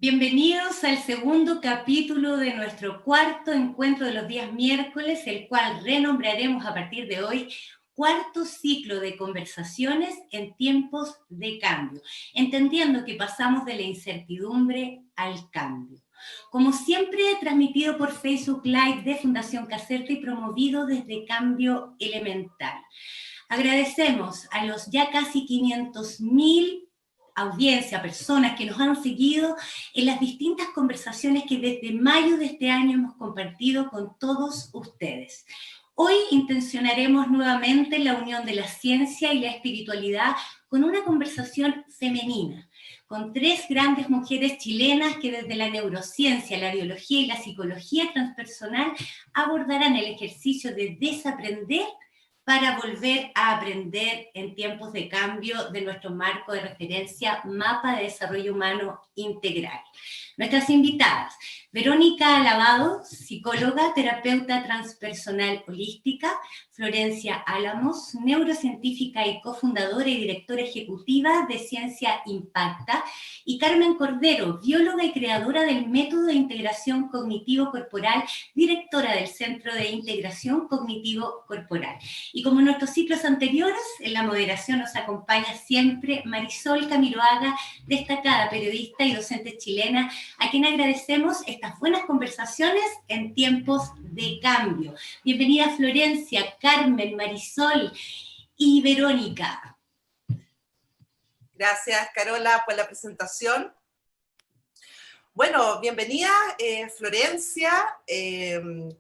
Bienvenidos al segundo capítulo de nuestro cuarto encuentro de los días miércoles, el cual renombraremos a partir de hoy cuarto ciclo de conversaciones en tiempos de cambio, entendiendo que pasamos de la incertidumbre al cambio. Como siempre, transmitido por Facebook Live de Fundación Caserta y promovido desde Cambio Elemental. Agradecemos a los ya casi 500.000 audiencia, personas que nos han seguido en las distintas conversaciones que desde mayo de este año hemos compartido con todos ustedes. Hoy intencionaremos nuevamente la unión de la ciencia y la espiritualidad con una conversación femenina, con tres grandes mujeres chilenas que desde la neurociencia, la biología y la psicología transpersonal abordarán el ejercicio de desaprender para volver a aprender en tiempos de cambio de nuestro marco de referencia Mapa de Desarrollo Humano Integral. Nuestras invitadas, Verónica Alabado, psicóloga, terapeuta transpersonal holística, Florencia Álamos, neurocientífica y cofundadora y directora ejecutiva de Ciencia Impacta, y Carmen Cordero, bióloga y creadora del método de integración cognitivo-corporal, directora del Centro de Integración Cognitivo-Corporal. Y como en nuestros ciclos anteriores, en la moderación nos acompaña siempre Marisol Camiroaga, destacada periodista y docente chilena, a quien agradecemos estas buenas conversaciones en tiempos de cambio. Bienvenida Florencia, Carmen, Marisol y Verónica. Gracias, Carola, por la presentación. Bueno, bienvenida Florencia,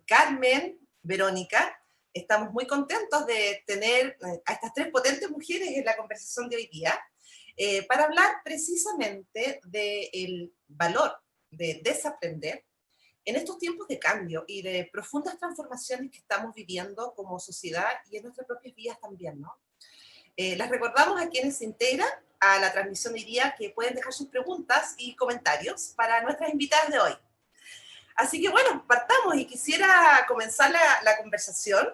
Carmen, Verónica. Estamos muy contentos de tener a estas tres potentes mujeres en la conversación de hoy día para hablar precisamente del valor de desaprender en estos tiempos de cambio y de profundas transformaciones que estamos viviendo como sociedad y en nuestras propias vidas también, ¿no? Les recordamos a quienes se integran a la transmisión de hoy día que pueden dejar sus preguntas y comentarios para nuestras invitadas de hoy. Así que bueno, partamos y quisiera comenzar la conversación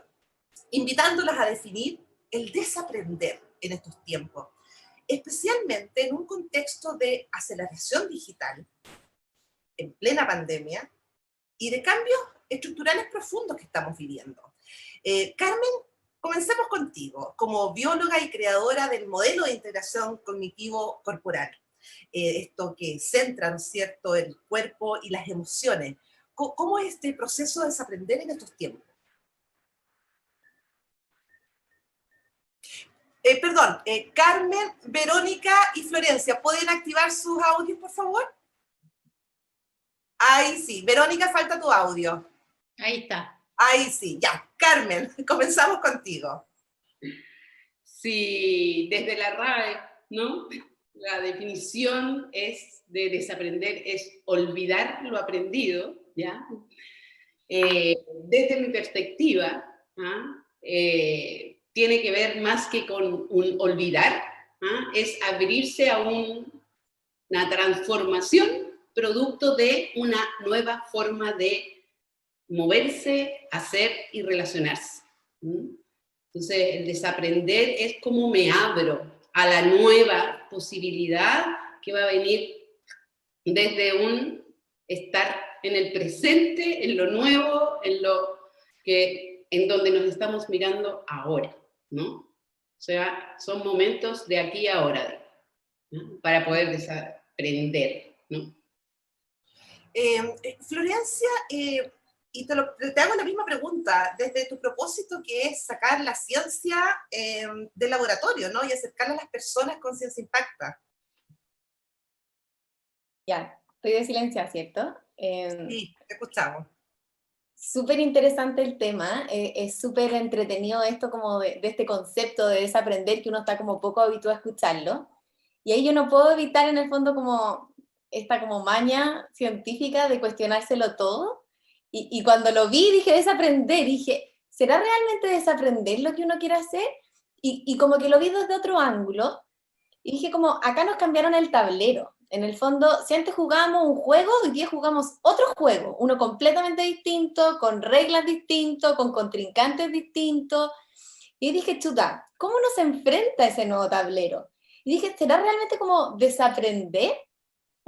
invitándolas a definir el desaprender en estos tiempos, especialmente en un contexto de aceleración digital, en plena pandemia, y de cambios estructurales profundos que estamos viviendo. Carmen, comencemos contigo, como bióloga y creadora del modelo de integración cognitivo-corporal, esto que centra, ¿no es cierto?, el cuerpo y las emociones. ¿Cómo es este proceso de desaprender en estos tiempos? Carmen, Verónica y Florencia, ¿pueden activar sus audios, por favor? Ahí sí. Verónica, falta tu audio. Ahí está. Ahí sí, ya. Carmen, comenzamos contigo. Sí, desde la RAE, ¿no? La definición es de desaprender, es olvidar lo aprendido, ¿ya? Desde mi perspectiva, tiene que ver más que con un olvidar, es abrirse a una transformación producto de una nueva forma de moverse, hacer y relacionarse. Entonces, el desaprender es como me abro a la nueva posibilidad que va a venir desde un estar en el presente, en lo nuevo, en donde nos estamos mirando ahora, ¿no? O sea, son momentos de aquí a ahora, ¿no? Para poder desaprender, ¿no? Florencia, y te hago la misma pregunta, desde tu propósito que es sacar la ciencia del laboratorio, ¿no? Y acercarla a las personas con Ciencia Impacta. Ya, estoy de silencio, ¿cierto? Sí, te escuchamos. Súper interesante el tema, es súper entretenido esto como de este concepto de desaprender que uno está como poco habituado a escucharlo. Y ahí yo no puedo evitar en el fondo como esta como maña científica de cuestionárselo todo. Y cuando lo vi dije desaprender, dije, ¿será realmente desaprender lo que uno quiere hacer? Y como que lo vi desde otro ángulo, y dije como, acá nos cambiaron el tablero. En el fondo, si antes jugábamos un juego, hoy día jugamos otro juego, uno completamente distinto, con reglas distintas, con contrincantes distintos. Y dije, chuta, ¿cómo uno se enfrenta a ese nuevo tablero? Y dije, ¿será realmente como desaprender?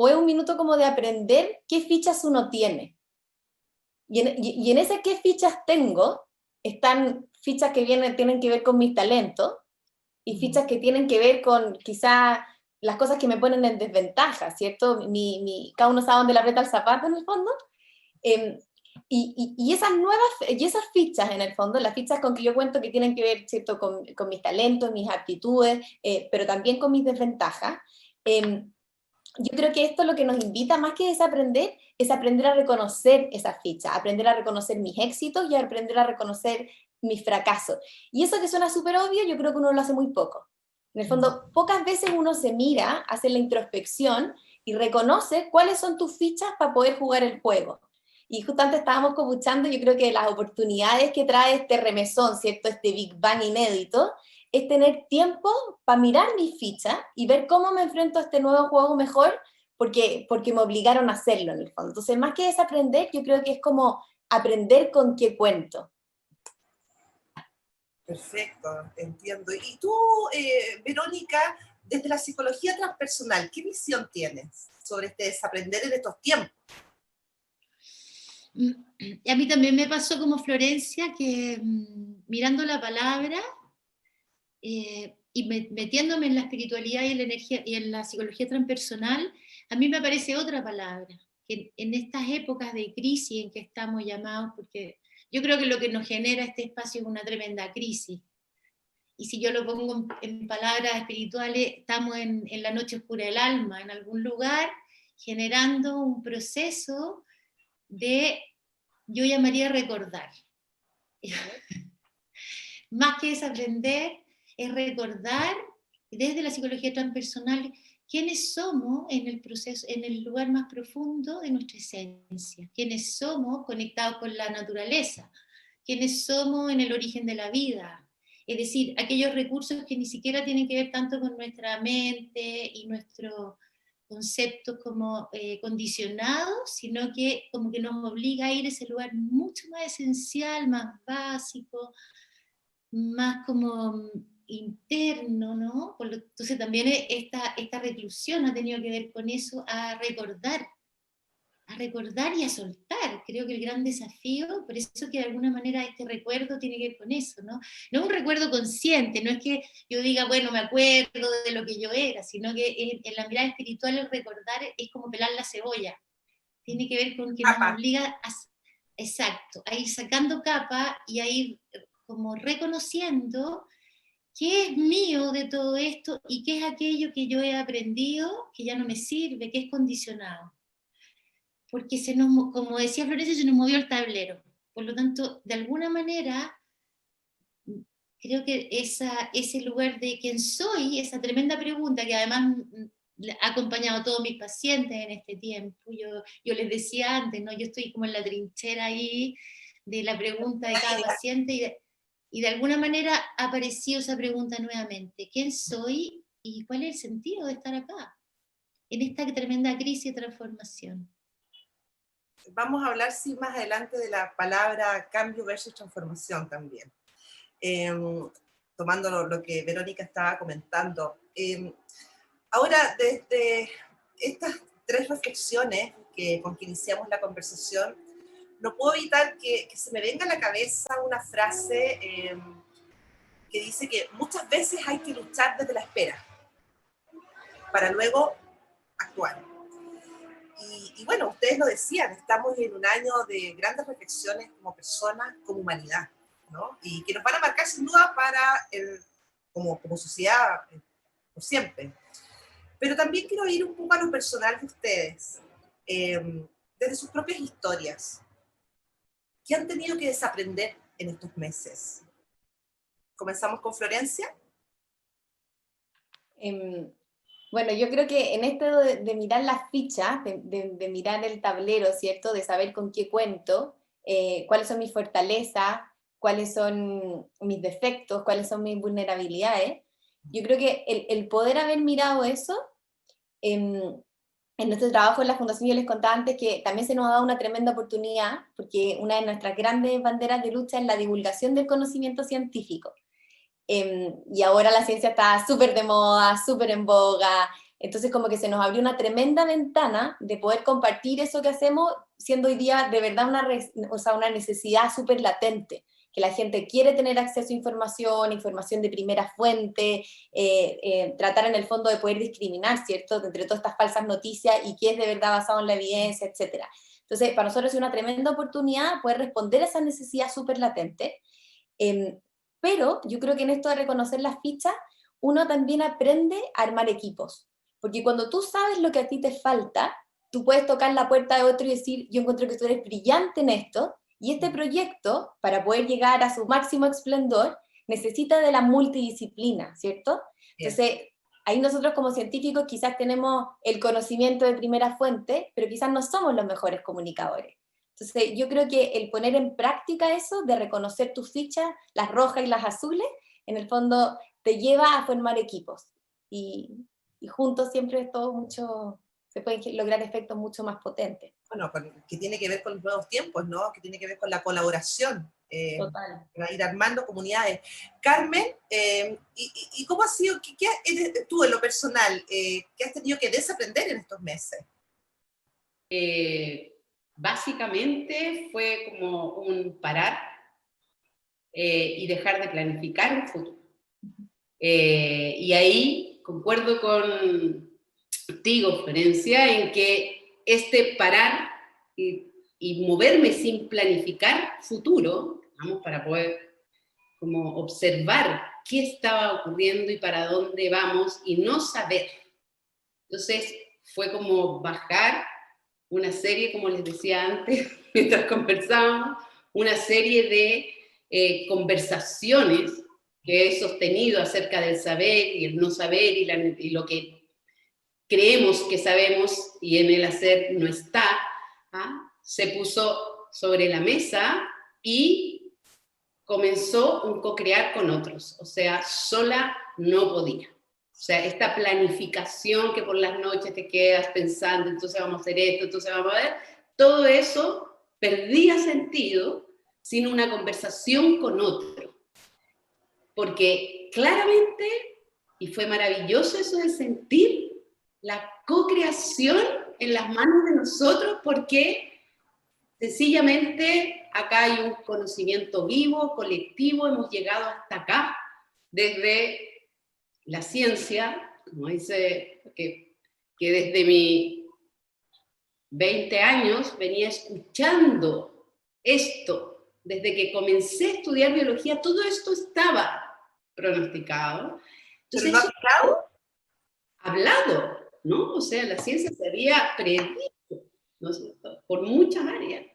o es un minuto como de aprender qué fichas uno tiene. Y en ese qué fichas tengo, están fichas que tienen que ver con mis talentos, y fichas que tienen que ver con quizá las cosas que me ponen en desventaja, ¿cierto? Cada uno sabe dónde le aprieta el zapato en el fondo. Y esas fichas en el fondo, las fichas con que yo cuento que tienen que ver, ¿cierto? Con mis talentos, mis aptitudes, pero también con mis desventajas, yo creo que esto lo que nos invita más que desaprender es aprender a reconocer esas fichas, aprender a reconocer mis éxitos y aprender a reconocer mis fracasos. Y eso que suena súper obvio, yo creo que uno lo hace muy poco. En el fondo, pocas veces uno se mira, hace la introspección y reconoce cuáles son tus fichas para poder jugar el juego. Y justamente estábamos copuchando, yo creo que las oportunidades que trae este remesón, ¿cierto? Este Big Bang inédito, es tener tiempo para mirar mis fichas y ver cómo me enfrento a este nuevo juego mejor, porque me obligaron a hacerlo en el fondo. Entonces, más que desaprender, yo creo que es como aprender con qué cuento. Perfecto, entiendo. Y tú, Verónica, desde la psicología transpersonal, ¿qué visión tienes sobre este desaprender en estos tiempos? A mí también me pasó como Florencia, que mirando la palabra y metiéndome en la espiritualidad y en la energía y en la psicología transpersonal, a mí me aparece otra palabra, que en estas épocas de crisis en que estamos llamados, porque yo creo que lo que nos genera este espacio es una tremenda crisis. Y si yo lo pongo en palabras espirituales, estamos en la noche oscura del alma, en algún lugar, generando un proceso de, yo llamaría recordar. Más que desaprender, es recordar desde la psicología transpersonal quiénes somos en el proceso, en el lugar más profundo de nuestra esencia, quiénes somos conectados con la naturaleza, quiénes somos en el origen de la vida, es decir, aquellos recursos que ni siquiera tienen que ver tanto con nuestra mente y nuestros conceptos como condicionados, sino que como que nos obliga a ir a ese lugar mucho más esencial, más básico, más como interno, ¿no? Entonces también esta reclusión ha tenido que ver con eso, a recordar y a soltar. Creo que el gran desafío, por eso que de alguna manera este recuerdo tiene que ver con eso, ¿no? No es un recuerdo consciente, no es que yo diga, bueno, me acuerdo de lo que yo era, sino que en la mirada espiritual el recordar es como pelar la cebolla. Tiene que ver con que nos obliga exacto, a ir sacando capa y a ir como reconociendo qué es mío de todo esto y qué es aquello que yo he aprendido que ya no me sirve, que es condicionado. Porque como decía Florencia, se nos movió el tablero. Por lo tanto, de alguna manera, creo que ese lugar de quién soy, esa tremenda pregunta que además ha acompañado a todos mis pacientes en este tiempo. Yo les decía antes, ¿no? Yo estoy como en la trinchera ahí de la pregunta de cada paciente y de alguna manera ha aparecido esa pregunta nuevamente. ¿Quién soy y cuál es el sentido de estar acá? En esta tremenda crisis de transformación. Vamos a hablar, sí, más adelante de la palabra cambio versus transformación también. Tomando lo que Verónica estaba comentando. Ahora, desde estas tres reflexiones con que iniciamos la conversación, no puedo evitar que se me venga a la cabeza una frase que dice que muchas veces hay que luchar desde la espera para luego actuar. Y bueno, ustedes lo decían, estamos en un año de grandes reflexiones como personas, como humanidad, ¿no? Y que nos van a marcar sin duda como sociedad por siempre. Pero también quiero ir un poco a lo personal de ustedes, desde sus propias historias. ¿Qué han tenido que desaprender en estos meses? ¿Comenzamos con Florencia? Bueno, yo creo que en esto de mirar las fichas, de mirar el tablero, ¿cierto? De saber con qué cuento, cuáles son mis fortalezas, cuáles son mis defectos, cuáles son mis vulnerabilidades. Yo creo que el poder haber mirado eso, en nuestro trabajo en la Fundación, yo les contaba antes que también se nos ha dado una tremenda oportunidad, porque una de nuestras grandes banderas de lucha es la divulgación del conocimiento científico. Y ahora la ciencia está súper de moda, súper en boga, Entonces como que se nos abrió una tremenda ventana de poder compartir eso que hacemos, siendo hoy día de verdad una necesidad súper latente, que la gente quiere tener acceso a información de primera fuente, tratar en el fondo de poder discriminar, ¿cierto?, entre todas estas falsas noticias y qué es de verdad basado en la evidencia, etc. Entonces, para nosotros es una tremenda oportunidad poder responder a esa necesidad súper latente, pero yo creo que en esto de reconocer las fichas, uno también aprende a armar equipos, porque cuando tú sabes lo que a ti te falta, tú puedes tocar la puerta de otro y decir, yo encuentro que tú eres brillante en esto, y este proyecto, para poder llegar a su máximo esplendor, necesita de la multidisciplina, ¿cierto? Entonces, ahí nosotros como científicos quizás tenemos el conocimiento de primera fuente, pero quizás no somos los mejores comunicadores. Entonces, yo creo que el poner en práctica eso, de reconocer tus fichas, las rojas y las azules, en el fondo te lleva a formar equipos. Y juntos siempre es todo mucho, se pueden lograr efectos mucho más potentes. Bueno, que tiene que ver con los nuevos tiempos, ¿no? Que tiene que ver con la colaboración. Total. Va a ir armando comunidades. Carmen, ¿y cómo ha sido, tú en lo personal, qué has tenido que desaprender en estos meses? Básicamente fue como un parar y dejar de planificar el futuro. Y ahí concuerdo contigo, Florencia, en que este parar y moverme sin planificar futuro, vamos, para poder como observar qué estaba ocurriendo y para dónde vamos y no saber. Entonces fue como bajar una serie, como les decía antes, mientras conversábamos, una serie de conversaciones que he sostenido acerca del saber y el no saber y lo que creemos que sabemos y en el hacer no está, se puso sobre la mesa y comenzó un co-crear con otros. O sea, sola no podía. O sea, esta planificación que por las noches te quedas pensando, entonces vamos a hacer esto, entonces vamos a ver, todo eso perdía sentido sin una conversación con otro. Porque claramente, y fue maravilloso eso de sentir la co-creación en las manos de nosotros, porque sencillamente acá hay un conocimiento vivo, colectivo, hemos llegado hasta acá, desde la ciencia, como dice, que desde mis 20 años venía escuchando esto. Desde que comencé a estudiar biología, todo esto estaba pronosticado. Entonces, ¿Pero no hablado? Hablado, ¿no? O sea, la ciencia se había predicho, ¿no es cierto?, por muchas áreas.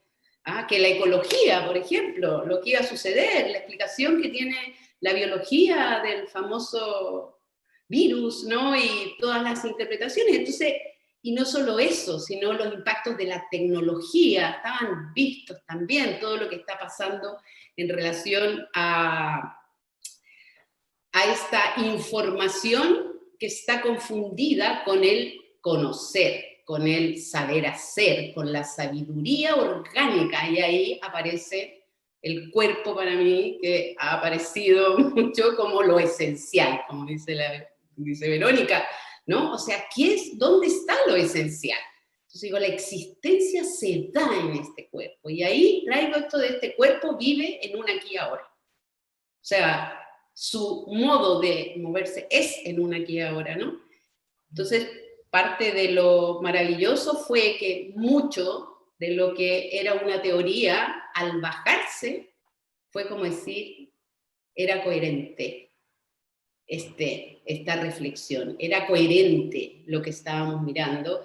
Que la ecología, por ejemplo, lo que iba a suceder, la explicación que tiene la biología del famoso virus, ¿no? Y todas las interpretaciones. Entonces, y no solo eso, sino los impactos de la tecnología, estaban vistos también, todo lo que está pasando en relación a esta información que está confundida con el conocer, con el saber hacer, con la sabiduría orgánica, y ahí aparece el cuerpo para mí, que ha aparecido mucho como lo esencial, como dice Verónica, ¿no? O sea, ¿dónde está lo esencial? Entonces digo, la existencia se da en este cuerpo, y ahí traigo esto de este cuerpo vive en un aquí y ahora. O sea, su modo de moverse es en un aquí y ahora, ¿no? Entonces, parte de lo maravilloso fue que mucho de lo que era una teoría, al bajarse, fue como decir, era coherente esta reflexión, era coherente lo que estábamos mirando,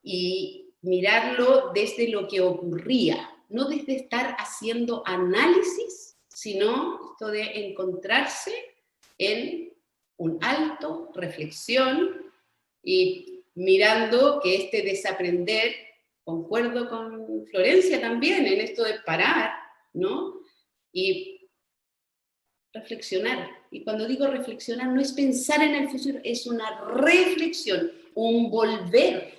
y mirarlo desde lo que ocurría, no desde estar haciendo análisis, sino esto de encontrarse en un alto, reflexión, y mirando que este desaprender, concuerdo con Florencia también en esto de parar, ¿no? Y reflexionar. Y cuando digo reflexionar, no es pensar en el futuro, es una reflexión, un volver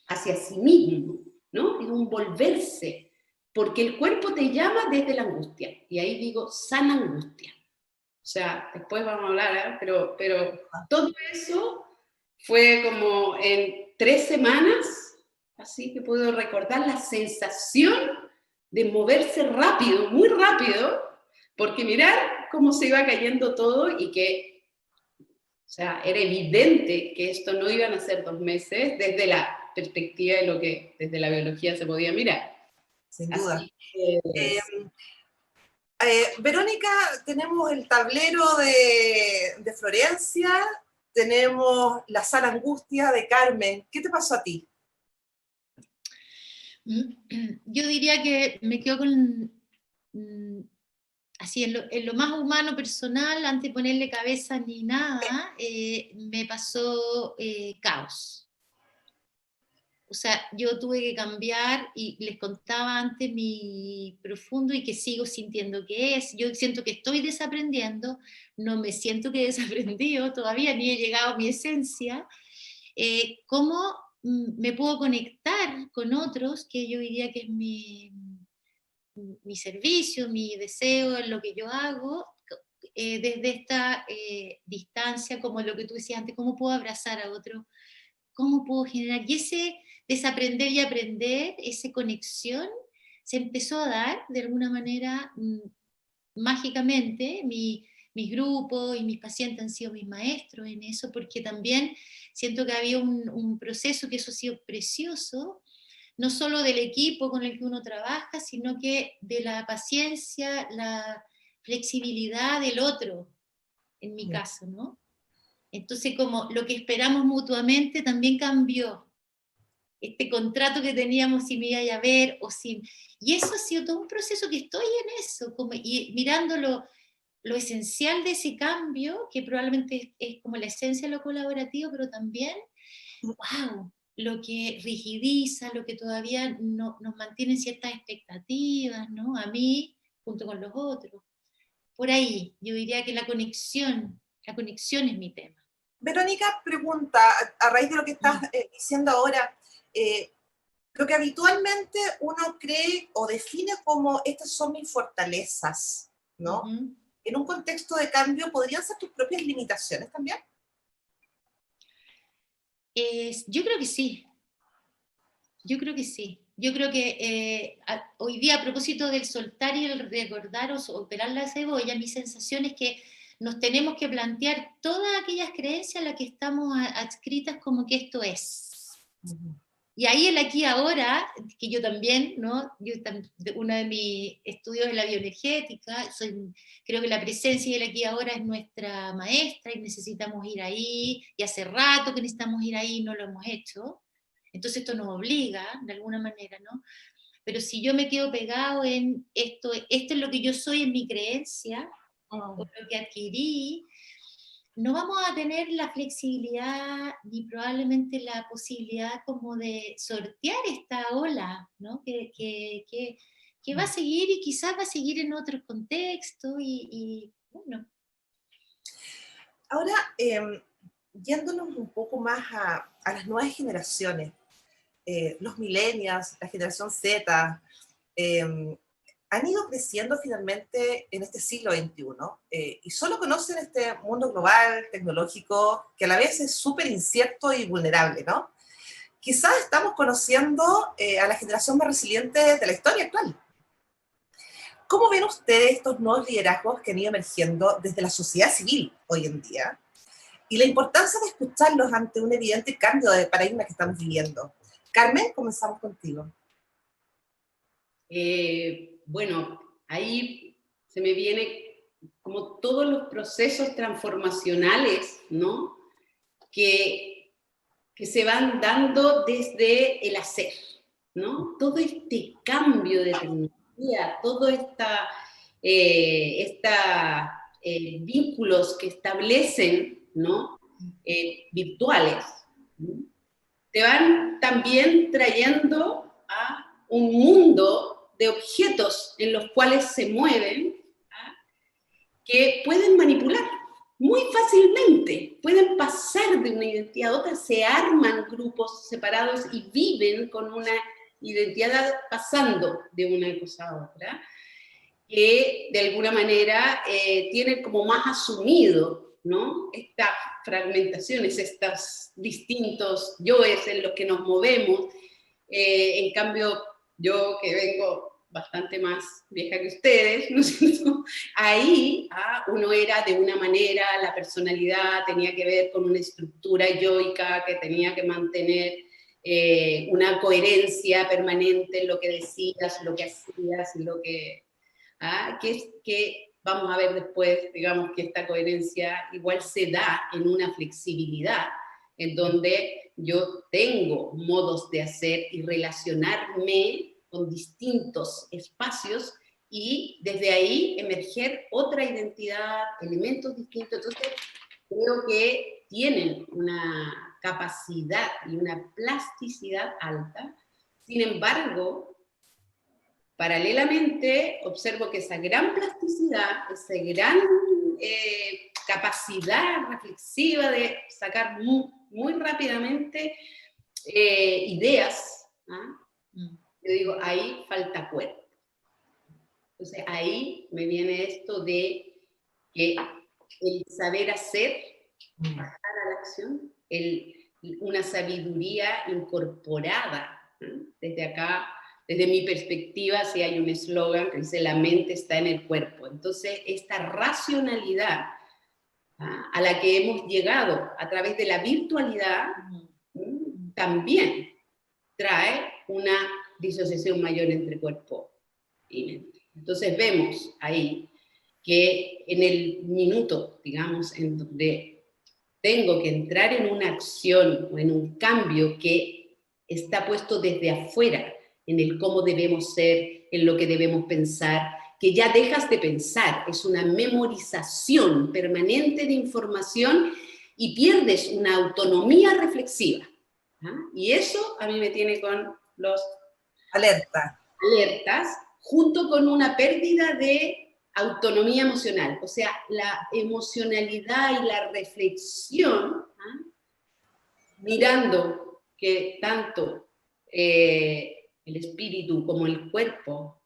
hacia sí mismo, ¿no? Es un volverse, porque el cuerpo te llama desde la angustia, y ahí digo, sana angustia. O sea, después vamos a hablar, pero todo eso Fue como en 3 semanas, así que puedo recordar la sensación de moverse rápido, muy rápido, porque mirar cómo se iba cayendo todo y que, o sea, era evidente que esto no iban a ser 2 meses desde la perspectiva de lo que desde la biología se podía mirar. Sin duda. Así que, Verónica, tenemos el tablero de Florencia, tenemos la sala angustia de Carmen. ¿Qué te pasó a ti? Yo diría que me quedo con, así en lo más humano, personal, antes de ponerle cabeza ni nada, me pasó caos. O sea, yo tuve que cambiar y les contaba antes mi profundo y que sigo sintiendo que es. Yo siento que estoy desaprendiendo, no me siento que he desaprendido todavía, ni he llegado a mi esencia. ¿Cómo me puedo conectar con otros, que yo diría que es mi servicio, mi deseo, en lo que yo hago, desde esta distancia, como lo que tú decías antes, cómo puedo abrazar a otro, cómo puedo generar, y ese desaprender y aprender, esa conexión, se empezó a dar de alguna manera mágicamente. Mis grupos y mis pacientes han sido mis maestros en eso, porque también siento que había un proceso, que eso ha sido precioso, no solo del equipo con el que uno trabaja, sino que de la paciencia, la flexibilidad del otro, en mi caso, ¿no? Entonces, como lo que esperamos mutuamente también cambió. Este contrato que teníamos, si me iba a ver o sin... Y eso ha sido todo un proceso que estoy en eso, como, y mirando lo esencial de ese cambio, que probablemente es como la esencia de lo colaborativo, pero también, wow, lo que rigidiza, lo que todavía no, nos mantiene en ciertas expectativas, ¿no? A mí, junto con los otros. Por ahí, yo diría que la conexión es mi tema. Verónica pregunta, a raíz de lo que estás diciendo ahora, lo que habitualmente uno cree o define como estas son mis fortalezas, ¿no? En un contexto de cambio, ¿podrían ser tus propias limitaciones también? Yo creo que sí. Yo creo que sí. Yo creo que hoy día, a propósito del soltar y el recordar o operar la cebolla, mi sensación es que nos tenemos que plantear todas aquellas creencias a las que estamos adscritas como que esto es. Y ahí el aquí ahora, que yo también, ¿no? Uno de mis estudios es la bioenergética, creo que la presencia y el aquí ahora es nuestra maestra y necesitamos ir ahí, y hace rato que necesitamos ir ahí y no lo hemos hecho. Entonces esto nos obliga, de alguna manera, ¿no? Pero si yo me quedo pegado en esto es lo que yo soy en mi creencia, o lo que adquirí, no vamos a tener la flexibilidad ni probablemente la posibilidad como de sortear esta ola, ¿no? Que va a seguir y quizás va a seguir en otros contextos y bueno. Ahora, yéndonos un poco más a las nuevas generaciones, los millennials, la generación Z, han ido creciendo finalmente en este siglo XXI y solo conocen este mundo global, tecnológico, que a la vez es súper incierto y vulnerable, ¿no? Quizás estamos conociendo a la generación más resiliente de la historia actual. ¿Cómo ven ustedes estos nuevos liderazgos que han ido emergiendo desde la sociedad civil hoy en día? Y la importancia de escucharlos ante un evidente cambio de paradigma que estamos viviendo. Carmen, comenzamos contigo. Bueno, ahí se me viene como todos los procesos transformacionales, ¿no? Que se van dando desde el hacer, ¿no? Todo este cambio de tecnología, todo vínculos que establecen, ¿no? Virtuales, ¿no? Te van también trayendo a un mundo de objetos en los cuales se mueven, que pueden manipular muy fácilmente, pueden pasar de una identidad a otra, se arman grupos separados y viven con una identidad pasando de una cosa a otra, que de alguna manera tienen como más asumido ¿no? Estas fragmentaciones, estos distintos yoes en los que nos movemos. En cambio, yo que vengo bastante más vieja que ustedes, ¿no es cierto? Ahí uno era de una manera, la personalidad tenía que ver con una estructura yoica que tenía que mantener una coherencia permanente en lo que decías, lo que hacías, lo que vamos a ver después, digamos que esta coherencia igual se da en una flexibilidad, en donde yo tengo modos de hacer y relacionarme con distintos espacios y desde ahí emerger otra identidad, elementos distintos. Entonces, creo que tienen una capacidad y una plasticidad alta. Sin embargo, paralelamente, observo que esa gran plasticidad, esa gran capacidad reflexiva de sacar muy rápidamente ideas, yo digo, ahí falta cuerpo. Entonces ahí me viene esto de que el saber hacer, pasar a la acción, una sabiduría incorporada, desde acá. Desde mi perspectiva, si hay un eslogan que dice la mente está en el cuerpo. Entonces, esta racionalidad a la que hemos llegado a través de la virtualidad también trae una disociación mayor entre cuerpo y mente. Entonces vemos ahí que en el minuto, digamos, en donde tengo que entrar en una acción o en un cambio que está puesto desde afuera, en el cómo debemos ser, en lo que debemos pensar, que ya dejas de pensar, es una memorización permanente de información y pierdes una autonomía reflexiva. Y eso a mí me tiene con los alertas, junto con una pérdida de autonomía emocional. O sea, la emocionalidad y la reflexión, mirando que tanto el espíritu como el cuerpo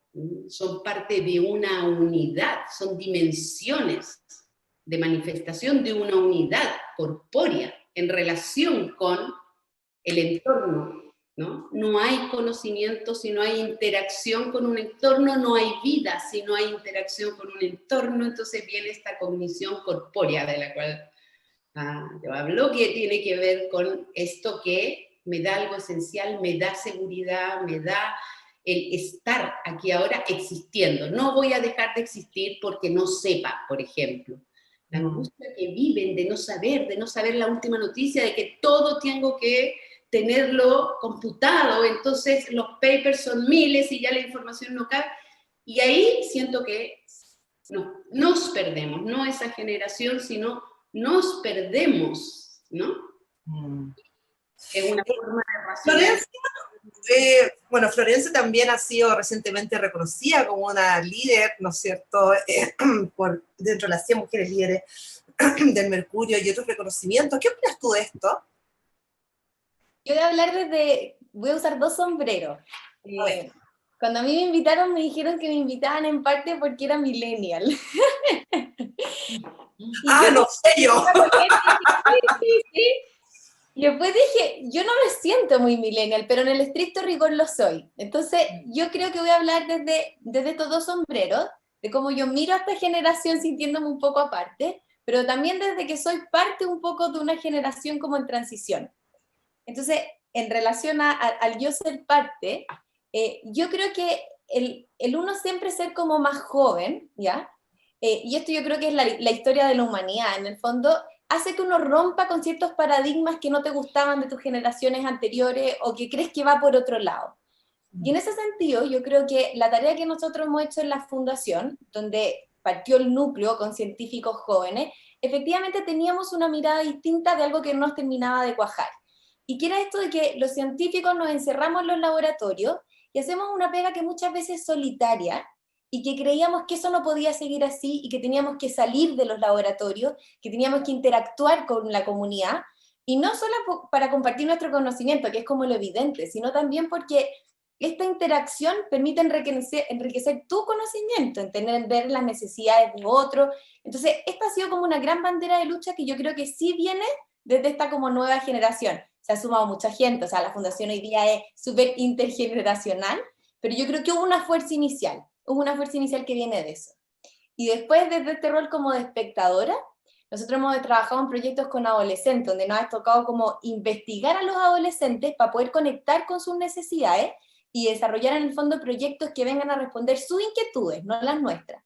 son parte de una unidad, son dimensiones de manifestación de una unidad corpórea en relación con el entorno, ¿no? No hay conocimiento si no hay interacción con un entorno, no hay vida si no hay interacción con un entorno, entonces viene esta cognición corpórea de la cual yo hablo, que tiene que ver con esto que me da algo esencial, me da seguridad, me da el estar aquí ahora existiendo. No voy a dejar de existir porque no sepa, por ejemplo. La angustia que viven de no saber la última noticia, de que todo tengo que tenerlo computado, entonces los papers son miles y ya la información no cabe. Y ahí siento que nos perdemos, no esa generación, sino nos perdemos, ¿no? Es una forma de racionalizar. Florencia también ha sido recientemente reconocida como una líder, ¿no es cierto?, dentro de las 100 mujeres líderes del Mercurio y otros reconocimientos. ¿Qué opinas tú de esto? Yo voy a hablar voy a usar dos sombreros. Cuando a mí me invitaron, me dijeron que me invitaban en parte porque era millennial. No sé yo. Sí. Y después dije, yo no me siento muy millennial, pero en el estricto rigor lo soy. Entonces, yo creo que voy a hablar desde estos dos sombreros, de cómo yo miro a esta generación sintiéndome un poco aparte, pero también desde que soy parte un poco de una generación como en transición. Entonces, en relación al yo ser parte, yo creo que el uno siempre ser como más joven, ¿ya? Y esto yo creo que es la historia de la humanidad, en el fondo, hace que uno rompa con ciertos paradigmas que no te gustaban de tus generaciones anteriores o que crees que va por otro lado. Y en ese sentido, yo creo que la tarea que nosotros hemos hecho en la fundación, donde partió el núcleo con científicos jóvenes, efectivamente teníamos una mirada distinta de algo que no nos terminaba de cuajar. Y que era esto de que los científicos nos encerramos en los laboratorios y hacemos una pega que muchas veces es solitaria, y que creíamos que eso no podía seguir así y que teníamos que salir de los laboratorios, que teníamos que interactuar con la comunidad, y no solo para compartir nuestro conocimiento, que es como lo evidente, sino también porque esta interacción permite enriquecer tu conocimiento, entender las necesidades de otro. Entonces, esta ha sido como una gran bandera de lucha que yo creo que sí viene desde esta como nueva generación. Se ha sumado mucha gente, o sea, la fundación hoy día es súper intergeneracional, pero yo creo que hubo una fuerza inicial que viene de eso. Y después, desde este rol como de espectadora, nosotros hemos trabajado en proyectos con adolescentes, donde nos ha tocado como investigar a los adolescentes para poder conectar con sus necesidades y desarrollar en el fondo proyectos que vengan a responder sus inquietudes, no las nuestras.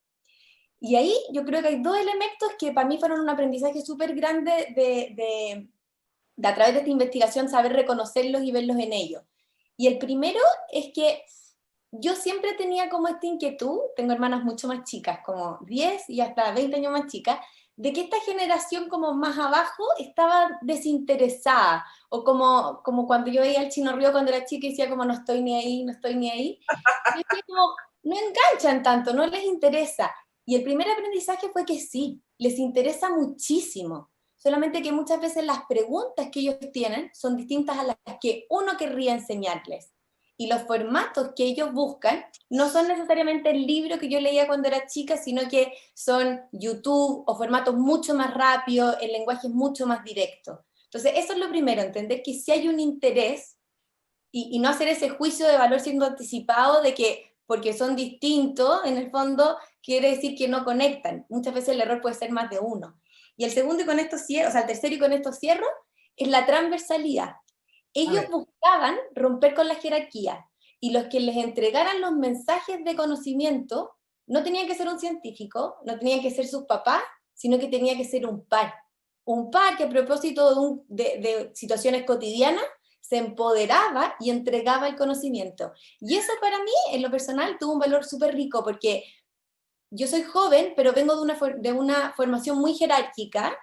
Y ahí yo creo que hay dos elementos que para mí fueron un aprendizaje súper grande de a través de esta investigación saber reconocerlos y verlos en ellos. Y el primero es que yo siempre tenía como esta inquietud, tengo hermanas mucho más chicas, como 10 y hasta 20 años más chicas, de que esta generación como más abajo estaba desinteresada, o como cuando yo veía al Chino Río cuando era chica y decía como no estoy ni ahí, no estoy ni ahí, yo decía como, no enganchan tanto, no les interesa. Y el primer aprendizaje fue que sí, les interesa muchísimo, solamente que muchas veces las preguntas que ellos tienen son distintas a las que uno querría enseñarles. Y los formatos que ellos buscan no son necesariamente el libro que yo leía cuando era chica, sino que son YouTube o formatos mucho más rápidos, el lenguaje es mucho más directo. Entonces, eso es lo primero, entender que si hay un interés y no hacer ese juicio de valor siendo anticipado de que porque son distintos, en el fondo, quiere decir que no conectan. Muchas veces el error puede ser más de uno. Y el segundo, y con esto cierro, o sea, el tercero y con esto cierro, es la transversalidad. Ellos buscaban romper con la jerarquía, y los que les entregaran los mensajes de conocimiento no tenían que ser un científico, no tenían que ser sus papás, sino que tenía que ser un par. Un par que a propósito de situaciones cotidianas se empoderaba y entregaba el conocimiento. Y eso para mí, en lo personal, tuvo un valor súper rico, porque yo soy joven, pero vengo de una formación muy jerárquica,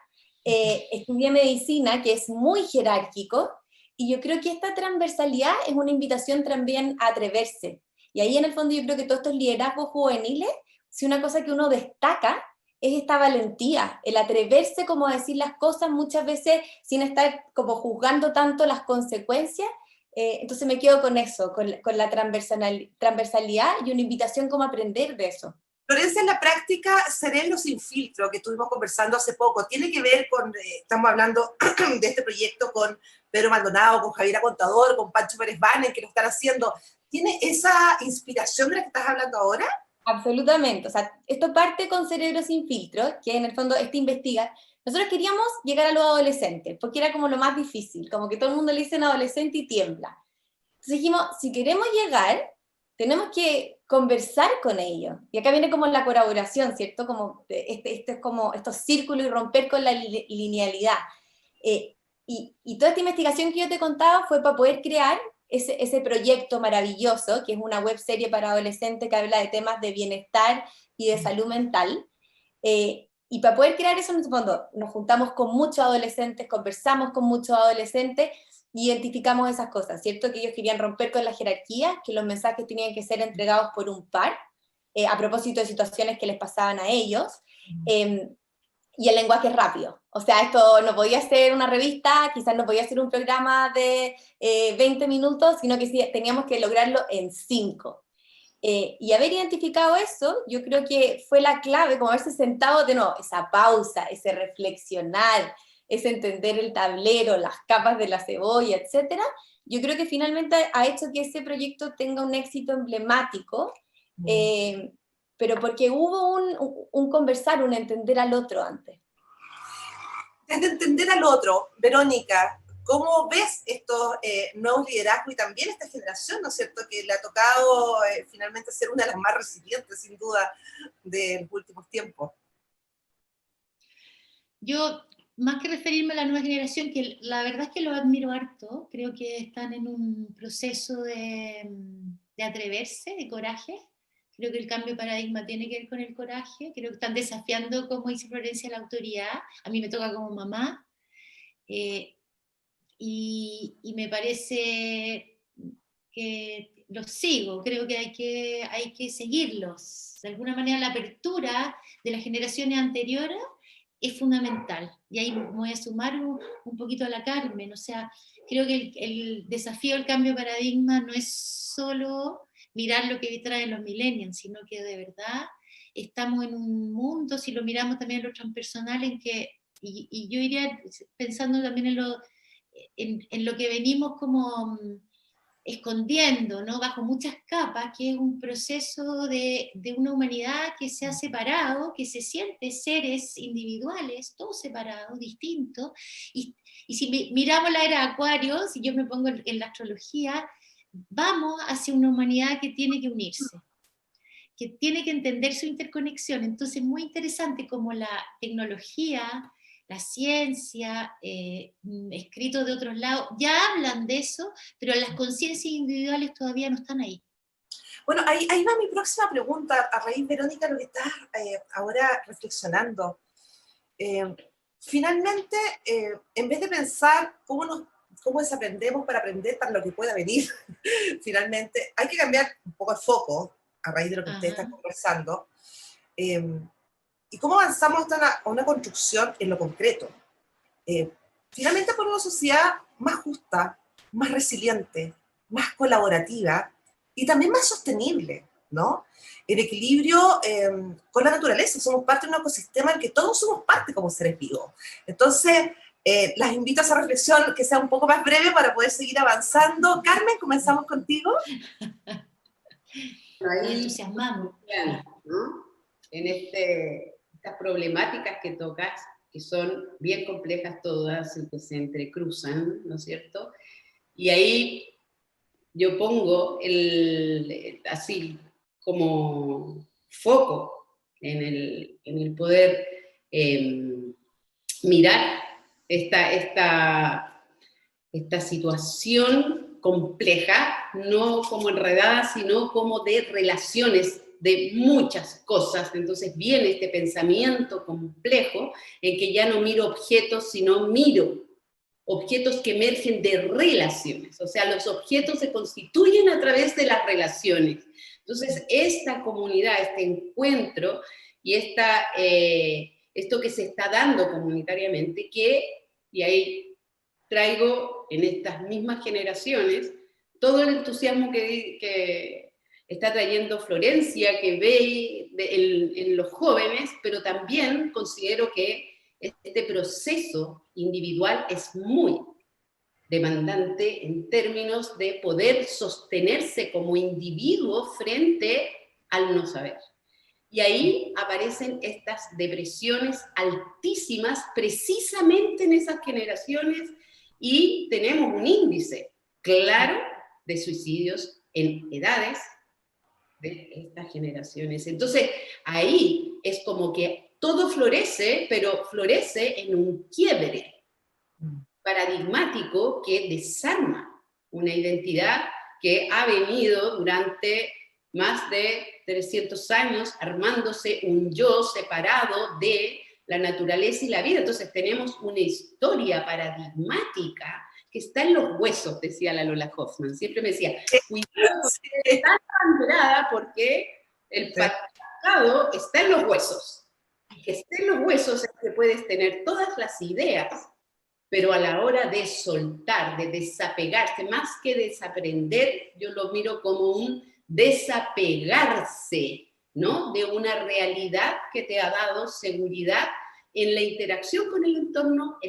estudié medicina, que es muy jerárquico, y yo creo que esta transversalidad es una invitación también a atreverse. Y ahí en el fondo yo creo que todos estos liderazgos juveniles, si una cosa que uno destaca es esta valentía, el atreverse como a decir las cosas muchas veces sin estar como juzgando tanto las consecuencias. Entonces me quedo con eso, con la transversalidad y una invitación como a aprender de eso. Florencia, en la práctica, Cerebro sin filtro, que estuvimos conversando hace poco, tiene que ver con, estamos hablando de este proyecto con Pedro Maldonado, con Javiera Contador, con Pancho Pérez Banen, que lo están haciendo. ¿Tiene esa inspiración de la que estás hablando ahora? Absolutamente, o sea, esto parte con Cerebro sin filtro, que en el fondo investiga. Nosotros queríamos llegar a los adolescentes, porque era como lo más difícil, como que todo el mundo le dice adolescente y tiembla. Entonces dijimos, si queremos llegar, tenemos que conversar con ellos. Y acá viene como la colaboración, ¿cierto? Como es como estos círculos y romper con la linealidad. Y toda esta investigación que yo te contaba fue para poder crear ese proyecto maravilloso, que es una web serie para adolescentes que habla de temas de bienestar y de salud mental. Y para poder crear eso, en el fondo, nos juntamos con muchos adolescentes, conversamos con muchos adolescentes, identificamos esas cosas, ¿cierto? Que ellos querían romper con la jerarquía, que los mensajes tenían que ser entregados por un par, a propósito de situaciones que les pasaban a ellos, y el lenguaje es rápido. O sea, esto no podía ser una revista, quizás no podía ser un programa de 20 minutos, sino que sí, teníamos que lograrlo en 5. Y haber identificado eso, yo creo que fue la clave, como haberse sentado de nuevo, esa pausa, ese reflexionar, ese entender el tablero, las capas de la cebolla, etcétera. Yo creo que finalmente ha hecho que ese proyecto tenga un éxito emblemático, pero porque hubo un conversar, un entender al otro antes. Desde entender al otro, Verónica, ¿cómo ves estos nuevos liderazgos y también esta generación, ¿no es cierto?, que le ha tocado finalmente ser una de las más resilientes, sin duda, de los últimos tiempos? Yo, más que referirme a la nueva generación, que la verdad es que lo admiro harto, creo que están en un proceso de atreverse, de coraje. Creo que el cambio de paradigma tiene que ver con el coraje. Creo que están desafiando, como dice Florencia, la autoridad. A mí me toca como mamá. Y me parece que los sigo. Creo que hay que seguirlos. De alguna manera, la apertura de las generaciones anteriores es fundamental. Y ahí me voy a sumar un poquito a la Carmen. O sea, creo que el desafío del cambio de paradigma no es solo mirar lo que traen los millennials, sino que de verdad estamos en un mundo, si lo miramos también en lo transpersonal, en que, y yo iría pensando también en lo que venimos como escondiendo, ¿no? Bajo muchas capas, que es un proceso de una humanidad que se ha separado, que se siente seres individuales, todos separados, distintos, y si miramos la era de Acuario, si yo me pongo en la astrología, vamos hacia una humanidad que tiene que unirse, que tiene que entender su interconexión. Entonces es muy interesante como la tecnología, la ciencia, escritos de otros lados, ya hablan de eso, pero las conciencias individuales todavía no están ahí. Bueno, ahí va mi próxima pregunta, a raíz, Verónica, lo que estás ahora reflexionando. Finalmente, en vez de pensar cómo desaprendemos para aprender para lo que pueda venir, finalmente, hay que cambiar un poco el foco, a raíz de lo que ustedes están conversando, y cómo avanzamos a una construcción en lo concreto. Finalmente, por una sociedad más justa, más resiliente, más colaborativa y también más sostenible, ¿no? El equilibrio con la naturaleza. Somos parte de un ecosistema en el que todos somos parte como seres vivos. Entonces, las invito a esa reflexión que sea un poco más breve para poder seguir avanzando. Carmen, comenzamos contigo. Ahí entusiasmamos, ¿no? En estas problemáticas que tocas, que son bien complejas todas y que se entrecruzan, ¿no es cierto? Y ahí yo pongo así como foco en el poder mirar esta situación compleja, no como enredada, sino como de relaciones de muchas cosas. Entonces viene este pensamiento complejo en que ya no miro objetos, sino miro objetos que emergen de relaciones. O sea, los objetos se constituyen a través de las relaciones. Entonces, esta comunidad, este encuentro y esto que se está dando comunitariamente, y ahí traigo en estas mismas generaciones todo el entusiasmo que está trayendo Florencia, que ve en los jóvenes, pero también considero que este proceso individual es muy demandante en términos de poder sostenerse como individuo frente al no saber. Y ahí aparecen estas depresiones altísimas precisamente en esas generaciones y tenemos un índice claro de suicidios en edades de estas generaciones. Entonces, ahí es como que todo florece, pero florece en un quiebre paradigmático que desarma una identidad que ha venido durante más de 300 años armándose un yo separado de la naturaleza y la vida. Entonces tenemos una historia paradigmática que está en los huesos, decía la Lola Hoffman. Siempre me decía, cuidado porque está abanderada porque el patriarcado está en los huesos. Y que esté en los huesos es que puedes tener todas las ideas, pero a la hora de soltar, de desapegarse, más que desaprender, yo lo miro como un desapegarse, ¿no? De una realidad que te ha dado seguridad en la interacción con el entorno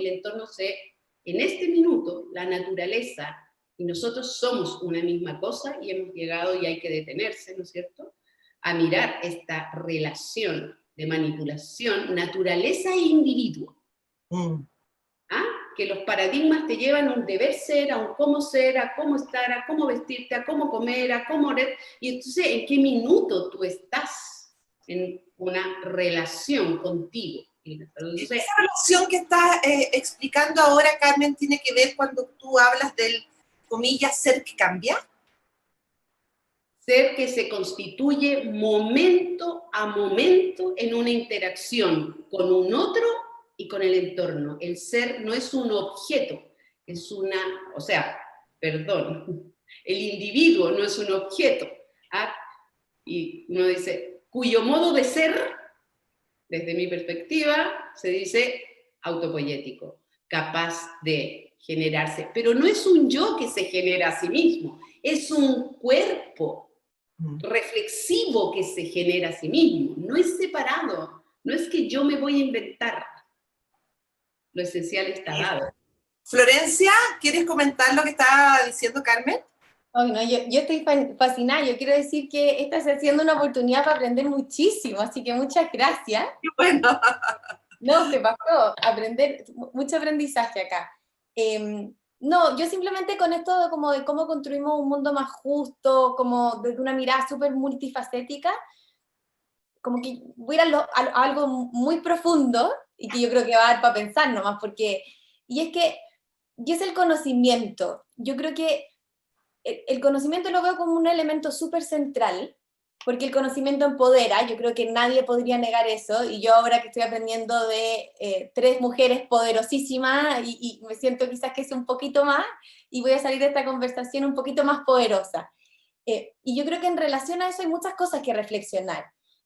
en este minuto, la naturaleza y nosotros somos una misma cosa y hemos llegado, y hay que detenerse, ¿no es cierto?, a mirar esta relación de manipulación, naturaleza e individuo. ¿Ah? Que los paradigmas te llevan a un deber ser, a un cómo ser, a cómo estar, a cómo vestirte, a cómo comer, a cómo oler. Y entonces, ¿en qué minuto tú estás en una relación contigo? Entonces, esa relación que estás explicando ahora, Carmen, tiene que ver cuando tú hablas del, comillas, ser que cambia. Ser que se constituye momento a momento en una interacción con un otro y con el entorno. El ser no es un objeto, es el individuo no es un objeto. ¿Ah? Y uno dice, cuyo modo de ser desde mi perspectiva, se dice autopoyético, capaz de generarse. Pero no es un yo que se genera a sí mismo, es un cuerpo reflexivo que se genera a sí mismo, no es separado, no es que yo me voy a inventar. Lo esencial está dado. Florencia, ¿quieres comentar lo que estaba diciendo Carmen? Oh, no, yo estoy fascinada, yo quiero decir que esta está siendo una oportunidad para aprender muchísimo, así que muchas gracias. Qué bueno. No, se pasó, aprender, mucho aprendizaje acá. No, yo simplemente con esto como de cómo construimos un mundo más justo, como desde una mirada súper multifacética, como que voy a ir a algo muy profundo y que yo creo que va a dar para pensar nomás, porque, y es el conocimiento. Yo creo que el conocimiento lo veo como un elemento súper central, porque el conocimiento empodera, yo creo que nadie podría negar eso, y yo ahora que estoy aprendiendo de 3 mujeres poderosísimas, y me siento quizás que es un poquito más, y voy a salir de esta conversación un poquito más poderosa. Y yo creo que en relación a eso hay muchas cosas que reflexionar,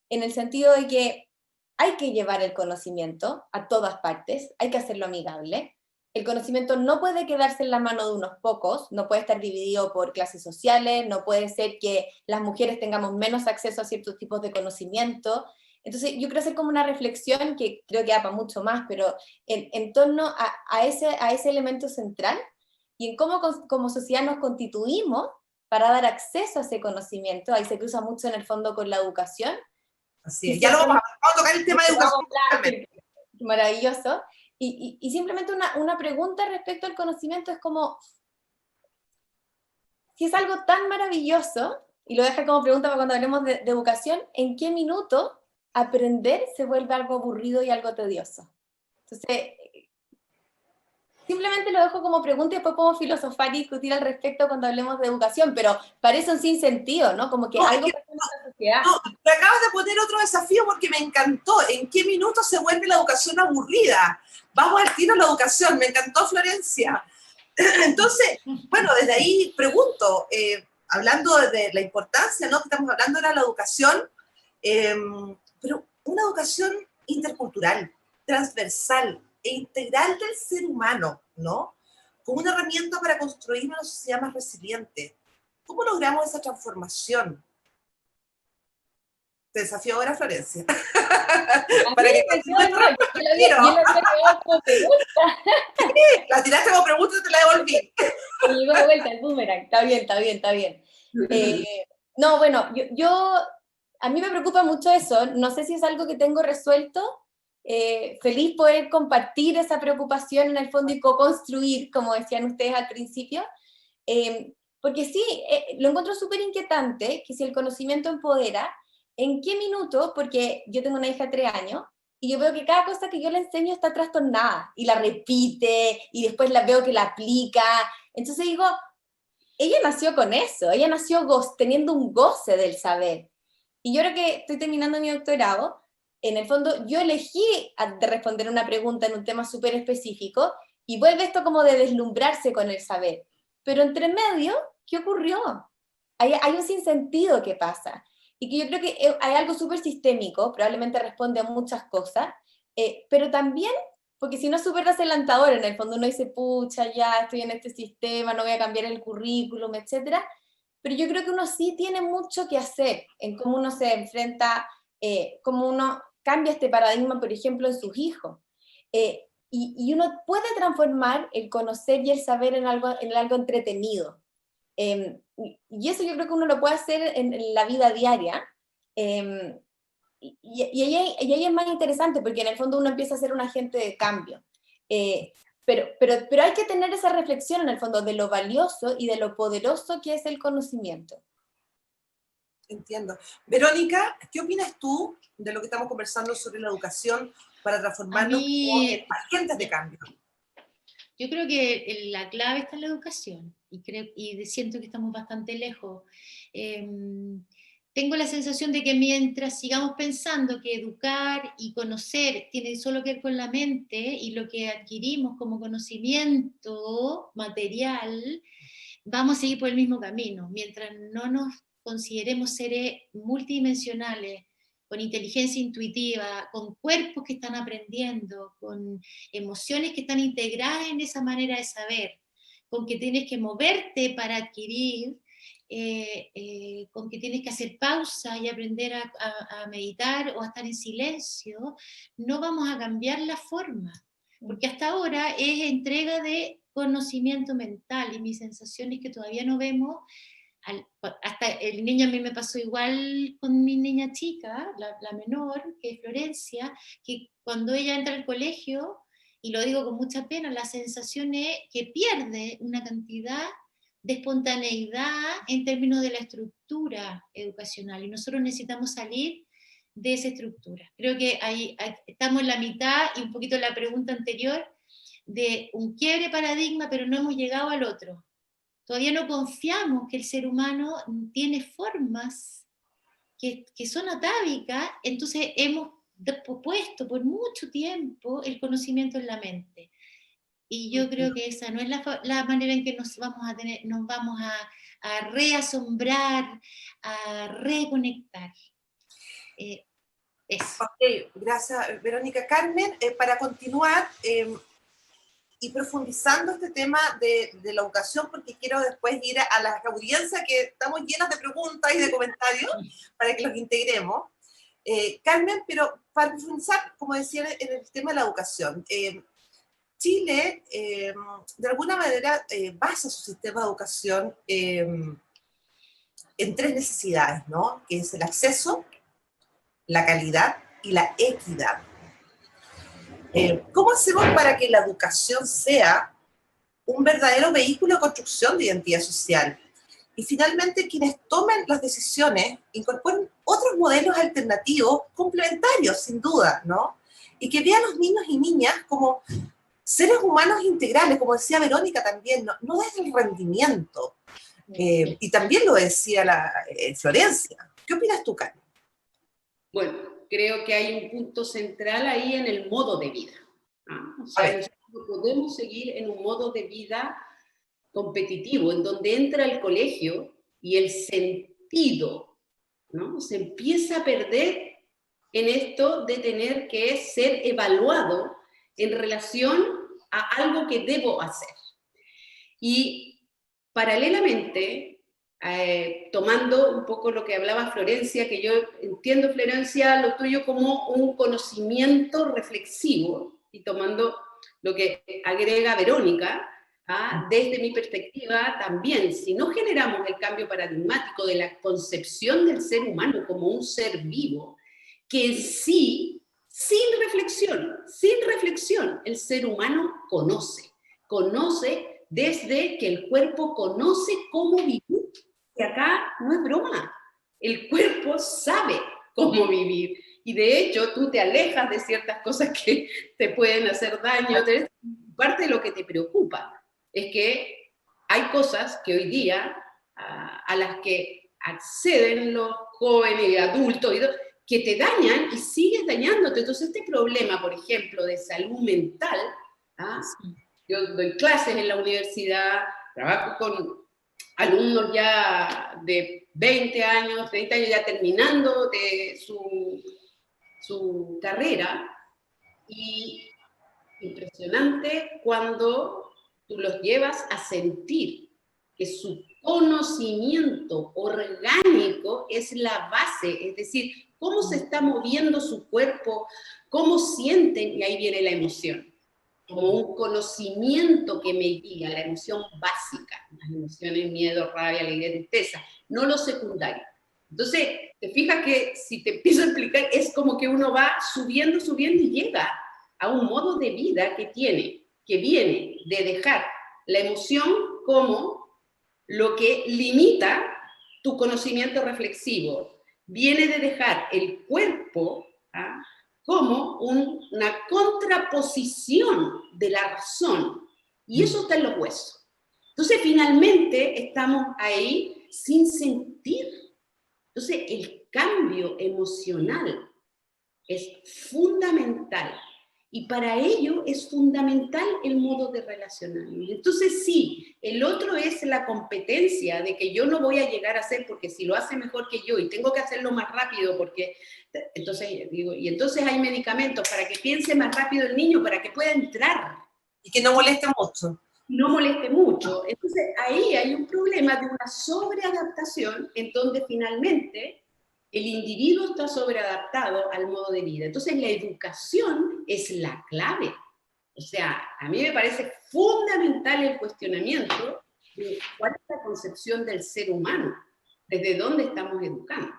en el sentido de que hay que llevar el conocimiento a todas partes, hay que hacerlo amigable. El conocimiento no puede quedarse en la mano de unos pocos, no puede estar dividido por clases sociales, no puede ser que las mujeres tengamos menos acceso a ciertos tipos de conocimiento. Entonces yo quiero hacer como una reflexión que creo que da para mucho más, pero en torno a ese elemento central y en cómo como sociedad nos constituimos para dar acceso a ese conocimiento. Ahí se cruza mucho en el fondo con la educación. Así es. Ya lo vamos a tocar el tema de educación. Maravilloso. Y simplemente una pregunta respecto al conocimiento es como, si es algo tan maravilloso, y lo dejo como pregunta para cuando hablemos de educación, ¿en qué minuto aprender se vuelve algo aburrido y algo tedioso? Entonces, simplemente lo dejo como pregunta y después podemos filosofar y discutir al respecto cuando hablemos de educación, pero parece un sinsentido, ¿no? Como que algo pasa en nuestra sociedad. No, me acabas de poner otro desafío porque me encantó. ¿En qué minuto se vuelve la educación aburrida? Vamos al tiro a la educación. Me encantó, Florencia. Entonces, bueno, desde ahí pregunto, hablando de la importancia, ¿no? Que estamos hablando de la educación, pero una educación intercultural, transversal e integral del ser humano, ¿no? Como una herramienta para construir una sociedad más resiliente. ¿Cómo logramos esa transformación? Te desafío ahora, Florencia. Para que la tiraste como pregunta y te la devolví. Me llegó de vuelta el boomerang. Está bien. No, bueno, a mí me preocupa mucho eso. No sé si es algo que tengo resuelto. Feliz poder compartir esa preocupación en el fondo y co-construir, como decían ustedes al principio. Porque sí, lo encuentro súper inquietante que si el conocimiento empodera, ¿en qué minuto? Porque yo tengo una hija de 3 años y yo veo que cada cosa que yo le enseño está trastornada y la repite y después la veo que la aplica. Entonces digo, ella nació con eso, ella nació teniendo un goce del saber. Y yo ahora que estoy terminando mi doctorado, en el fondo yo elegí de responder una pregunta en un tema súper específico y vuelve esto como de deslumbrarse con el saber. Pero entre medio, ¿qué ocurrió? Hay un sinsentido que pasa. Y que yo creo que hay algo súper sistémico, probablemente responde a muchas cosas, pero también, porque si no es súper desalentador, en el fondo uno dice, pucha, ya estoy en este sistema, no voy a cambiar el currículum, etc. Pero yo creo que uno sí tiene mucho que hacer en cómo uno se enfrenta, cómo uno cambia este paradigma, por ejemplo, en sus hijos. Y uno puede transformar el conocer y el saber en algo entretenido. Y eso yo creo que uno lo puede hacer en la vida diaria. Y ahí es más interesante porque en el fondo uno empieza a ser un agente de cambio. Pero hay que tener esa reflexión en el fondo de lo valioso y de lo poderoso que es el conocimiento. Entiendo. Verónica, ¿qué opinas tú de lo que estamos conversando sobre la educación para transformarnos como agentes de cambio? Yo creo que la clave está en la educación y siento que estamos bastante lejos. Tengo la sensación de que mientras sigamos pensando que educar y conocer tiene solo que ver con la mente y lo que adquirimos como conocimiento material, vamos a seguir por el mismo camino. Mientras no nos consideremos seres multidimensionales, con inteligencia intuitiva, con cuerpos que están aprendiendo, con emociones que están integradas en esa manera de saber, con que tienes que moverte para adquirir, con que tienes que hacer pausa y aprender a meditar o a estar en silencio, no vamos a cambiar la forma, porque hasta ahora es entrega de conocimiento mental, y mi sensación es que todavía no vemos, hasta el niño, a mí me pasó igual con mi niña chica, la menor, que es Florencia, que cuando ella entra al colegio, y lo digo con mucha pena, la sensación es que pierde una cantidad de espontaneidad en términos de la estructura educacional, y nosotros necesitamos salir de esa estructura. Creo que ahí estamos en la mitad, y un poquito la pregunta anterior, de un quiebre paradigma, pero no hemos llegado al otro. Todavía no confiamos que el ser humano tiene formas que son atávicas, entonces hemos puesto por mucho tiempo el conocimiento en la mente. Y yo creo que esa no es la manera en que nos vamos a reasombrar, a reconectar. Eso. Ok, gracias, Verónica. Carmen, para continuar y profundizando este tema de la educación, porque quiero después ir a la audiencia, que estamos llenas de preguntas y de comentarios, para que los integremos. Carmen, pero para profundizar, como decía, en el tema de la educación, Chile, de alguna manera, basa su sistema de educación en tres necesidades, ¿no? Que es el acceso, la calidad y la equidad. ¿Cómo hacemos para que la educación sea un verdadero vehículo de construcción de identidad social? Y finalmente, quienes tomen las decisiones incorporen otros modelos alternativos, complementarios, sin duda, ¿no? Y que vean a los niños y niñas como seres humanos integrales, como decía Verónica también, no desde el rendimiento. Y también lo decía Florencia. ¿Qué opinas tú, Carmen? Bueno, creo que hay un punto central ahí en el modo de vida. O sea, nosotros no podemos seguir en un modo de vida competitivo, en donde entra el colegio y el sentido, ¿no? Se empieza a perder en esto de tener que ser evaluado en relación a algo que debo hacer. Y paralelamente, tomando un poco lo que hablaba Florencia, que yo entiendo, Florencia, lo tuyo como un conocimiento reflexivo, y tomando lo que agrega Verónica, desde mi perspectiva también, si no generamos el cambio paradigmático de la concepción del ser humano como un ser vivo, que en sí, sin reflexión, el ser humano conoce desde que el cuerpo conoce cómo vivir. Que acá no es broma, el cuerpo sabe cómo vivir, y de hecho tú te alejas de ciertas cosas que te pueden hacer daño. Parte de lo que te preocupa es que hay cosas que hoy día a las que acceden los jóvenes y adultos que te dañan y sigues dañándote. Entonces este problema, por ejemplo, de salud mental, yo doy clases en la universidad, trabajo con alumnos ya de 20 años, 30 años, ya terminando de su carrera, y impresionante cuando tú los llevas a sentir que su conocimiento orgánico es la base, es decir, cómo se está moviendo su cuerpo, cómo sienten, y ahí viene la emoción, como un conocimiento que me guía, la emoción básica, las emociones, miedo, rabia, alegría, tristeza, no lo secundario. Entonces, te fijas que si te empiezo a explicar, es como que uno va subiendo y llega a un modo de vida que viene de dejar la emoción como lo que limita tu conocimiento reflexivo, viene de dejar el cuerpo como una contraposición de la razón, y eso está en los huesos. Entonces, finalmente, estamos ahí sin sentir. Entonces, el cambio emocional es fundamental, Y para ello es fundamental el modo de relacionarnos. Entonces sí, el otro es la competencia de que yo no voy a llegar a hacer porque si lo hace mejor que yo y tengo que hacerlo más rápido porque... Entonces digo, y entonces hay medicamentos para que piense más rápido el niño, para que pueda entrar. Y que no moleste mucho. No moleste mucho. Entonces ahí hay un problema de una sobreadaptación en donde finalmente el individuo está sobreadaptado al modo de vida. Entonces la educación es la clave. O sea, a mí me parece fundamental el cuestionamiento de cuál es la concepción del ser humano, desde dónde estamos educando.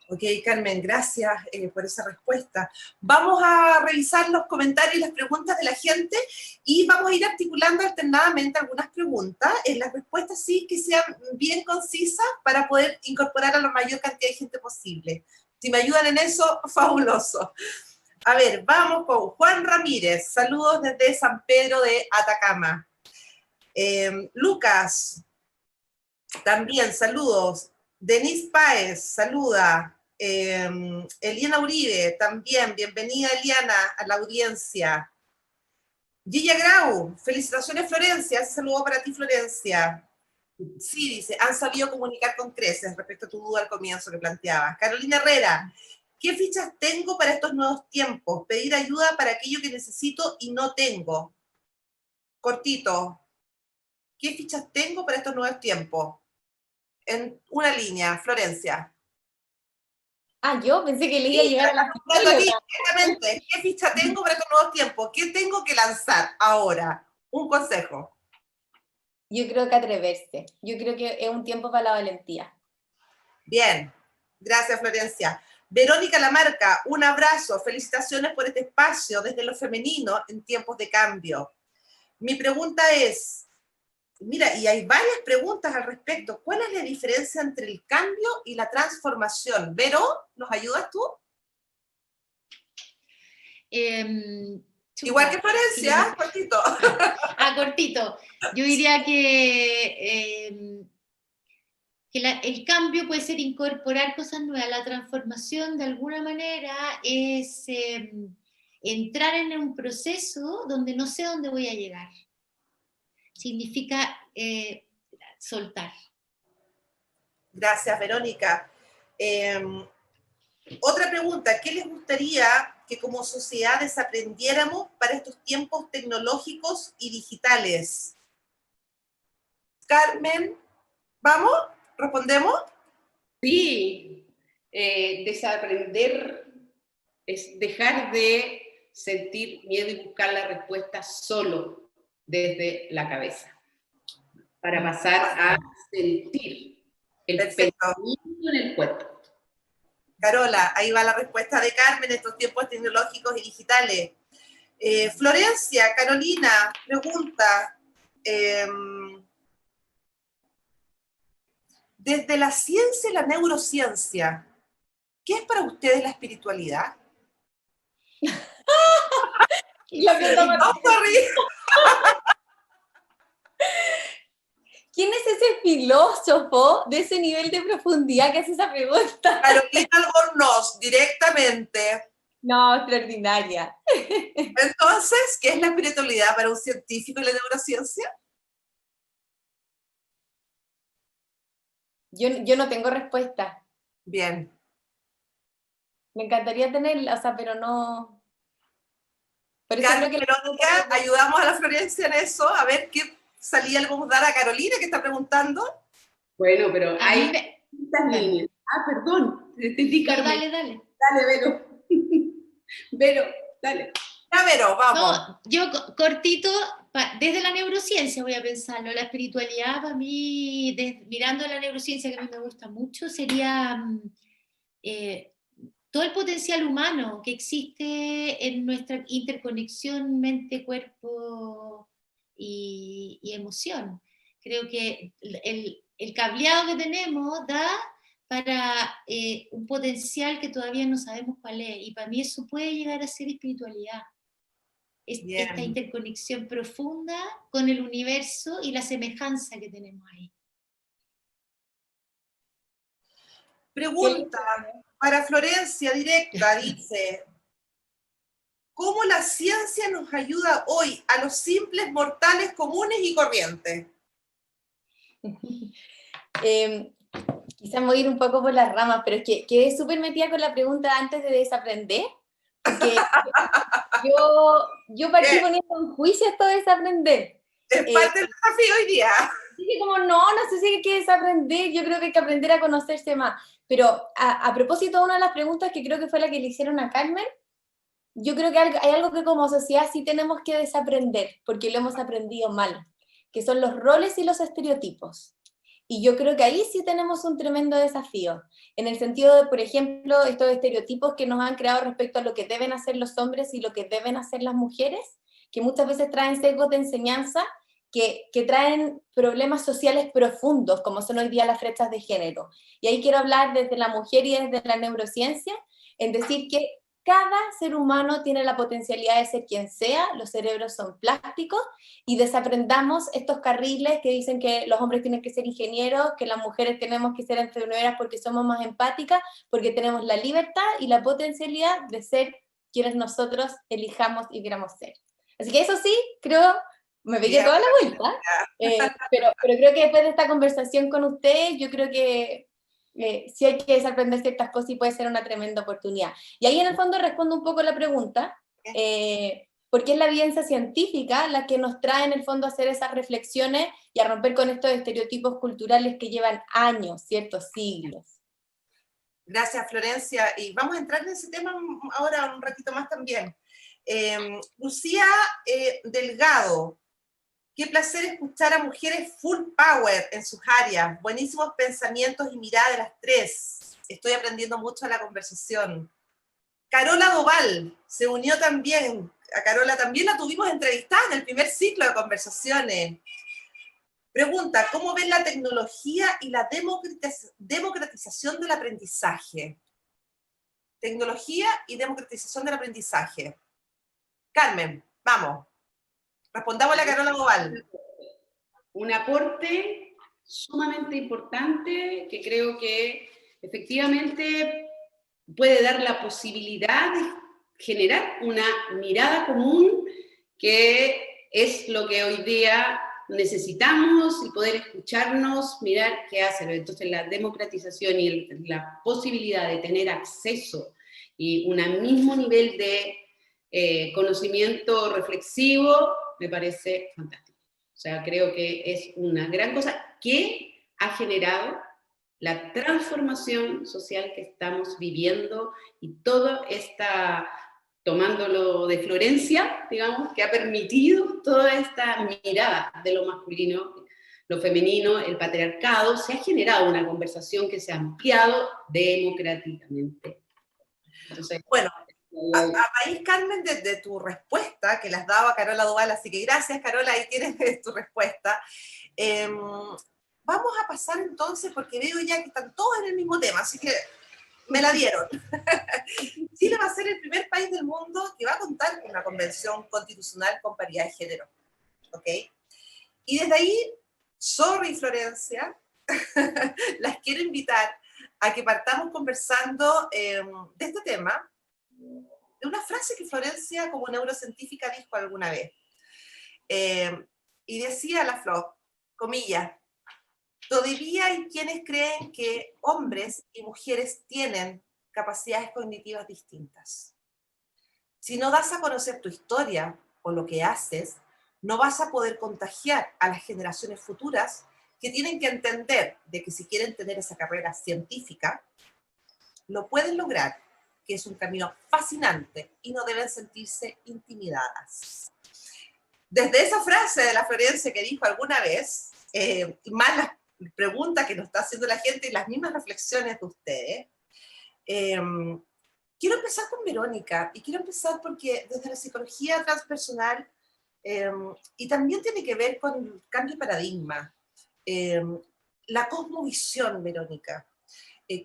Ok, Carmen, gracias por esa respuesta. Vamos a revisar los comentarios y las preguntas de la gente y vamos a ir articulando alternadamente algunas preguntas. Las respuestas sí que sean bien concisas para poder incorporar a la mayor cantidad de gente posible. Si me ayudan en eso, fabuloso. A ver, vamos con Juan Ramírez. Saludos desde San Pedro de Atacama. Lucas, también saludos. Denise Páez, saluda. Eliana Uribe, también, bienvenida Eliana a la audiencia. Gilla Grau, felicitaciones Florencia, saludo para ti Florencia. Sí, dice, han sabido comunicar con creces respecto a tu duda al comienzo que planteabas. Carolina Herrera, ¿qué fichas tengo para estos nuevos tiempos? Pedir ayuda para aquello que necesito y no tengo. Cortito, ¿qué fichas tengo para estos nuevos tiempos? En una línea, Florencia. Ah, yo pensé que le iba a llegar a la Exactamente. ¿Qué ficha tengo para estos nuevos tiempos? ¿Qué tengo que lanzar ahora? Un consejo. Yo creo que atreverse. Yo creo que es un tiempo para la valentía. Bien. Gracias, Florencia. Verónica Lamarca, un abrazo. Felicitaciones por este espacio desde lo femenino en tiempos de cambio. Mi pregunta es, mira, y hay varias preguntas al respecto. ¿Cuál es la diferencia entre el cambio y la transformación? Vero, ¿nos ayudas tú? Igual que Florencia, cortito. Cortito. Yo diría que el cambio puede ser incorporar cosas nuevas. La transformación, de alguna manera, es entrar en un proceso donde no sé dónde voy a llegar. Significa soltar. Gracias, Verónica. Otra pregunta, ¿qué les gustaría que como sociedad desaprendiéramos para estos tiempos tecnológicos y digitales? Carmen, ¿vamos? ¿Respondemos? Sí, desaprender es dejar de sentir miedo y buscar la respuesta solo desde la cabeza, para pasar a sentir el pensamiento en el cuerpo. Carola, ahí va la respuesta de Carmen en estos tiempos tecnológicos y digitales. Florencia, Carolina, pregunta, desde la ciencia y la neurociencia, ¿qué es para ustedes la espiritualidad? ¿Quién es ese filósofo de ese nivel de profundidad que hace esa pregunta? Carolina Albornoz, directamente. No, extraordinaria. Entonces, ¿qué es la espiritualidad para un científico y la neurociencia? Yo no tengo respuesta. Bien. Me encantaría tenerla, o sea, pero no... Por eso Carmen, creo que Verónica, ayudamos a la Florencia en eso, a ver qué salida le podemos dar a Carolina, que está preguntando. Bueno, pero hay distintas líneas. Perdón, te entendí, Carmen. Dale. Dale, Vero. Vero, dale. Ya, Vero, vamos. No, yo cortito, desde la neurociencia voy a pensarlo. La espiritualidad para mí, mirando la neurociencia que a mí me gusta mucho, sería todo el potencial humano que existe en nuestra interconexión mente, cuerpo y emoción. Creo que el cableado que tenemos da para un potencial que todavía no sabemos cuál es, y para mí eso puede llegar a ser espiritualidad. Esta interconexión profunda con el universo y la semejanza que tenemos ahí. Pregunta para Florencia directa, dice, cómo la ciencia nos ayuda hoy a los simples mortales comunes y corrientes. Quizás me voy a ir un poco por las ramas, pero es que quedé súper metida con la pregunta antes de desaprender, porque yo partí poniendo en juicio esto de desaprender. Es parte del desafío hoy día. Dije como, no sé si hay que desaprender, yo creo que hay que aprender a conocerse más. Pero a propósito de una de las preguntas que creo que fue la que le hicieron a Carmen, yo creo que hay algo que como sociedad sí tenemos que desaprender, porque lo hemos aprendido mal, que son los roles y los estereotipos. Y yo creo que ahí sí tenemos un tremendo desafío, en el sentido de, por ejemplo, estos estereotipos que nos han creado respecto a lo que deben hacer los hombres y lo que deben hacer las mujeres, que muchas veces traen sesgos de enseñanza, que traen problemas sociales profundos, como son hoy día las brechas de género. Y ahí quiero hablar desde la mujer y desde la neurociencia, en decir que cada ser humano tiene la potencialidad de ser quien sea, los cerebros son plásticos, y desaprendamos estos carriles que dicen que los hombres tienen que ser ingenieros, que las mujeres tenemos que ser enfermeras porque somos más empáticas, porque tenemos la libertad y la potencialidad de ser quienes nosotros elijamos y queramos ser. Así que eso sí, creo, me pegué toda la vuelta, pero creo que después de esta conversación con ustedes, yo creo que sí hay que desaprender ciertas cosas y puede ser una tremenda oportunidad. Y ahí en el fondo respondo un poco la pregunta, porque es la evidencia científica la que nos trae en el fondo a hacer esas reflexiones y a romper con estos estereotipos culturales que llevan años, ciertos siglos. Gracias, Florencia. Y vamos a entrar en ese tema ahora un ratito más también. Lucía Delgado, qué placer escuchar a mujeres full power en sus áreas. Buenísimos pensamientos y mirada de las tres. Estoy aprendiendo mucho de la conversación. Carola Doval se unió también. A Carola también la tuvimos entrevistada en el primer ciclo de conversaciones. Pregunta, ¿cómo ven la tecnología y la democratización del aprendizaje? Tecnología y democratización del aprendizaje. Carmen, vamos. Respondamos a la Carola Doval. Un aporte sumamente importante que creo que efectivamente puede dar la posibilidad de generar una mirada común, que es lo que hoy día necesitamos, y poder escucharnos, mirar qué hacen. Entonces la democratización y la posibilidad de tener acceso y un mismo nivel de conocimiento reflexivo me parece fantástico. O sea, creo que es una gran cosa que ha generado la transformación social que estamos viviendo, y todo está, tomándolo de Florencia, digamos, que ha permitido toda esta mirada de lo masculino, lo femenino, el patriarcado. Se ha generado una conversación que se ha ampliado democráticamente. Entonces, bueno, a raíz, Carmen, de tu respuesta, que las daba Carola Doval, así que gracias, Carola, ahí tienes tu respuesta. Vamos a pasar entonces, porque veo ya que están todos en el mismo tema, así que me la dieron. Chile va a ser el primer país del mundo que va a contar con una convención constitucional con paridad de género. ¿Ok? Y desde ahí, sorry Florencia, las quiero invitar a que partamos conversando de este tema, de una frase que Florencia, como neurocientífica, dijo alguna vez. Y decía la Flo, comillas, todavía hay quienes creen que hombres y mujeres tienen capacidades cognitivas distintas. Si no das a conocer tu historia o lo que haces, no vas a poder contagiar a las generaciones futuras que tienen que entender de que si quieren tener esa carrera científica, lo pueden lograr, que es un camino fascinante y no deben sentirse intimidadas. Desde esa frase de la Florencia que dijo alguna vez, más las preguntas que nos está haciendo la gente y las mismas reflexiones de ustedes, quiero empezar con Verónica, y quiero empezar porque desde la psicología transpersonal, y también tiene que ver con el cambio de paradigma, la cosmovisión, Verónica,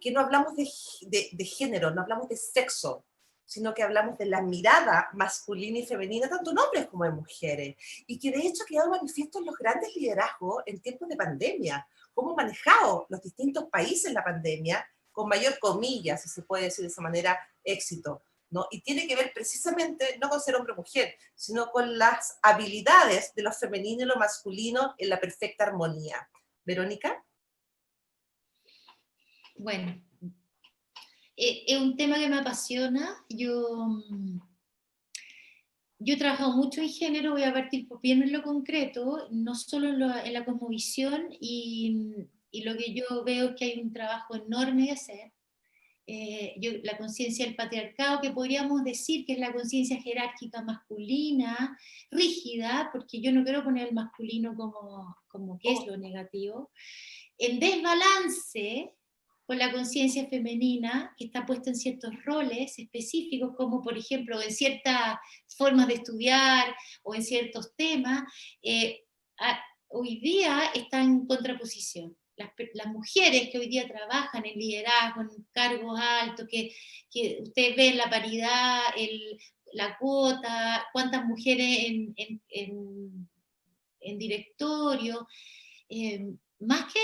que no hablamos de género, no hablamos de sexo, sino que hablamos de la mirada masculina y femenina, tanto en hombres como en mujeres, y que de hecho ha quedado manifiesto en los grandes liderazgos en tiempos de pandemia, cómo han manejado los distintos países la pandemia, con mayor comillas, si se puede decir de esa manera, éxito. ¿no? Y tiene que ver precisamente no con ser hombre o mujer, sino con las habilidades de lo femenino y lo masculino en la perfecta armonía. ¿Verónica? Bueno, es un tema que me apasiona. Yo he trabajado mucho en género, voy a partir bien en lo concreto, no solo en la cosmovisión, y lo que yo veo es que hay un trabajo enorme de hacer. La conciencia del patriarcado, que podríamos decir que es la conciencia jerárquica masculina, rígida, porque yo no quiero poner el masculino como que es lo negativo, en desbalance con la conciencia femenina, que está puesta en ciertos roles específicos, como por ejemplo en ciertas formas de estudiar o en ciertos temas, hoy día está en contraposición. Las mujeres que hoy día trabajan en liderazgo, en cargos altos, que ustedes ven la paridad, la cuota, cuántas mujeres en directorio, más que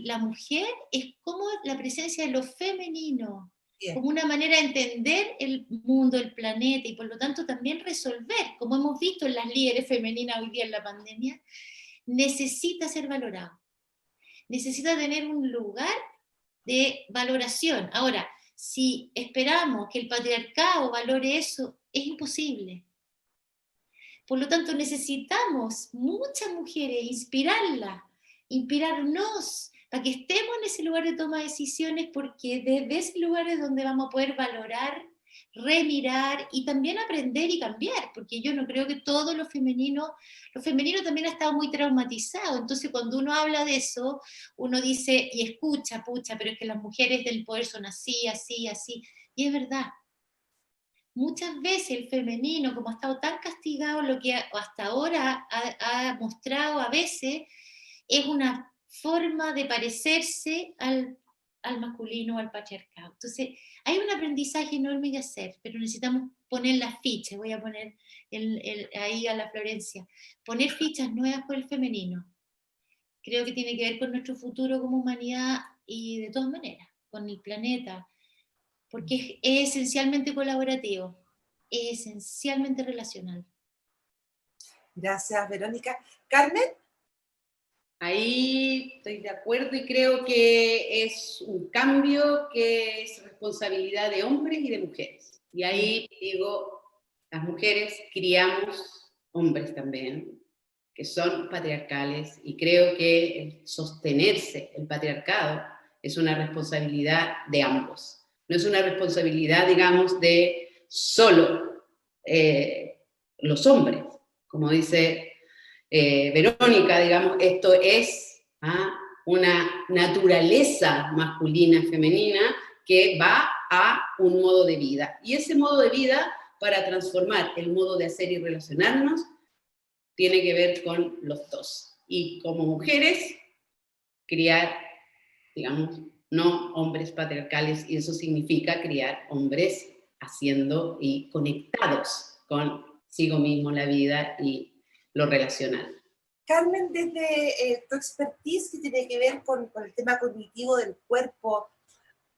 la mujer, es como la presencia de lo femenino, Bien. como una manera de entender el mundo, el planeta, y por lo tanto también resolver, como hemos visto en las líderes femeninas hoy día en la pandemia, necesita ser valorado. Necesita tener un lugar de valoración. Ahora, si esperamos que el patriarcado valore eso, es imposible. Por lo tanto, necesitamos muchas mujeres, inspirarnos, para que estemos en ese lugar de toma de decisiones, porque desde ese lugar es donde vamos a poder valorar, remirar y también aprender y cambiar, porque yo no creo que todo lo femenino también ha estado muy traumatizado. Entonces cuando uno habla de eso, uno dice y escucha, pucha, pero es que las mujeres del poder son así, así, así, y es verdad. Muchas veces el femenino, como ha estado tan castigado, lo que hasta ahora ha mostrado a veces es una forma de parecerse al masculino o al patriarcado. Entonces, hay un aprendizaje enorme que hacer, pero necesitamos poner las fichas. Voy a poner ahí a la Florencia. Poner fichas nuevas por el femenino. Creo que tiene que ver con nuestro futuro como humanidad y de todas maneras, con el planeta, porque es esencialmente colaborativo, es esencialmente relacional. Gracias, Verónica. Carmen. Ahí estoy de acuerdo y creo que es un cambio que es responsabilidad de hombres y de mujeres. Y ahí digo, las mujeres criamos hombres también, que son patriarcales, y creo que el sostenerse el patriarcado es una responsabilidad de ambos. No es una responsabilidad, digamos, de solo los hombres, como dice Verónica, digamos, esto es una naturaleza masculina, femenina, que va a un modo de vida. Y ese modo de vida, para transformar el modo de hacer y relacionarnos, tiene que ver con los dos. Y como mujeres, criar, digamos, no hombres patriarcales, y eso significa criar hombres haciendo y conectados consigo mismo, la vida y lo relacional. Carmen, desde tu expertise que tiene que ver con el tema cognitivo del cuerpo,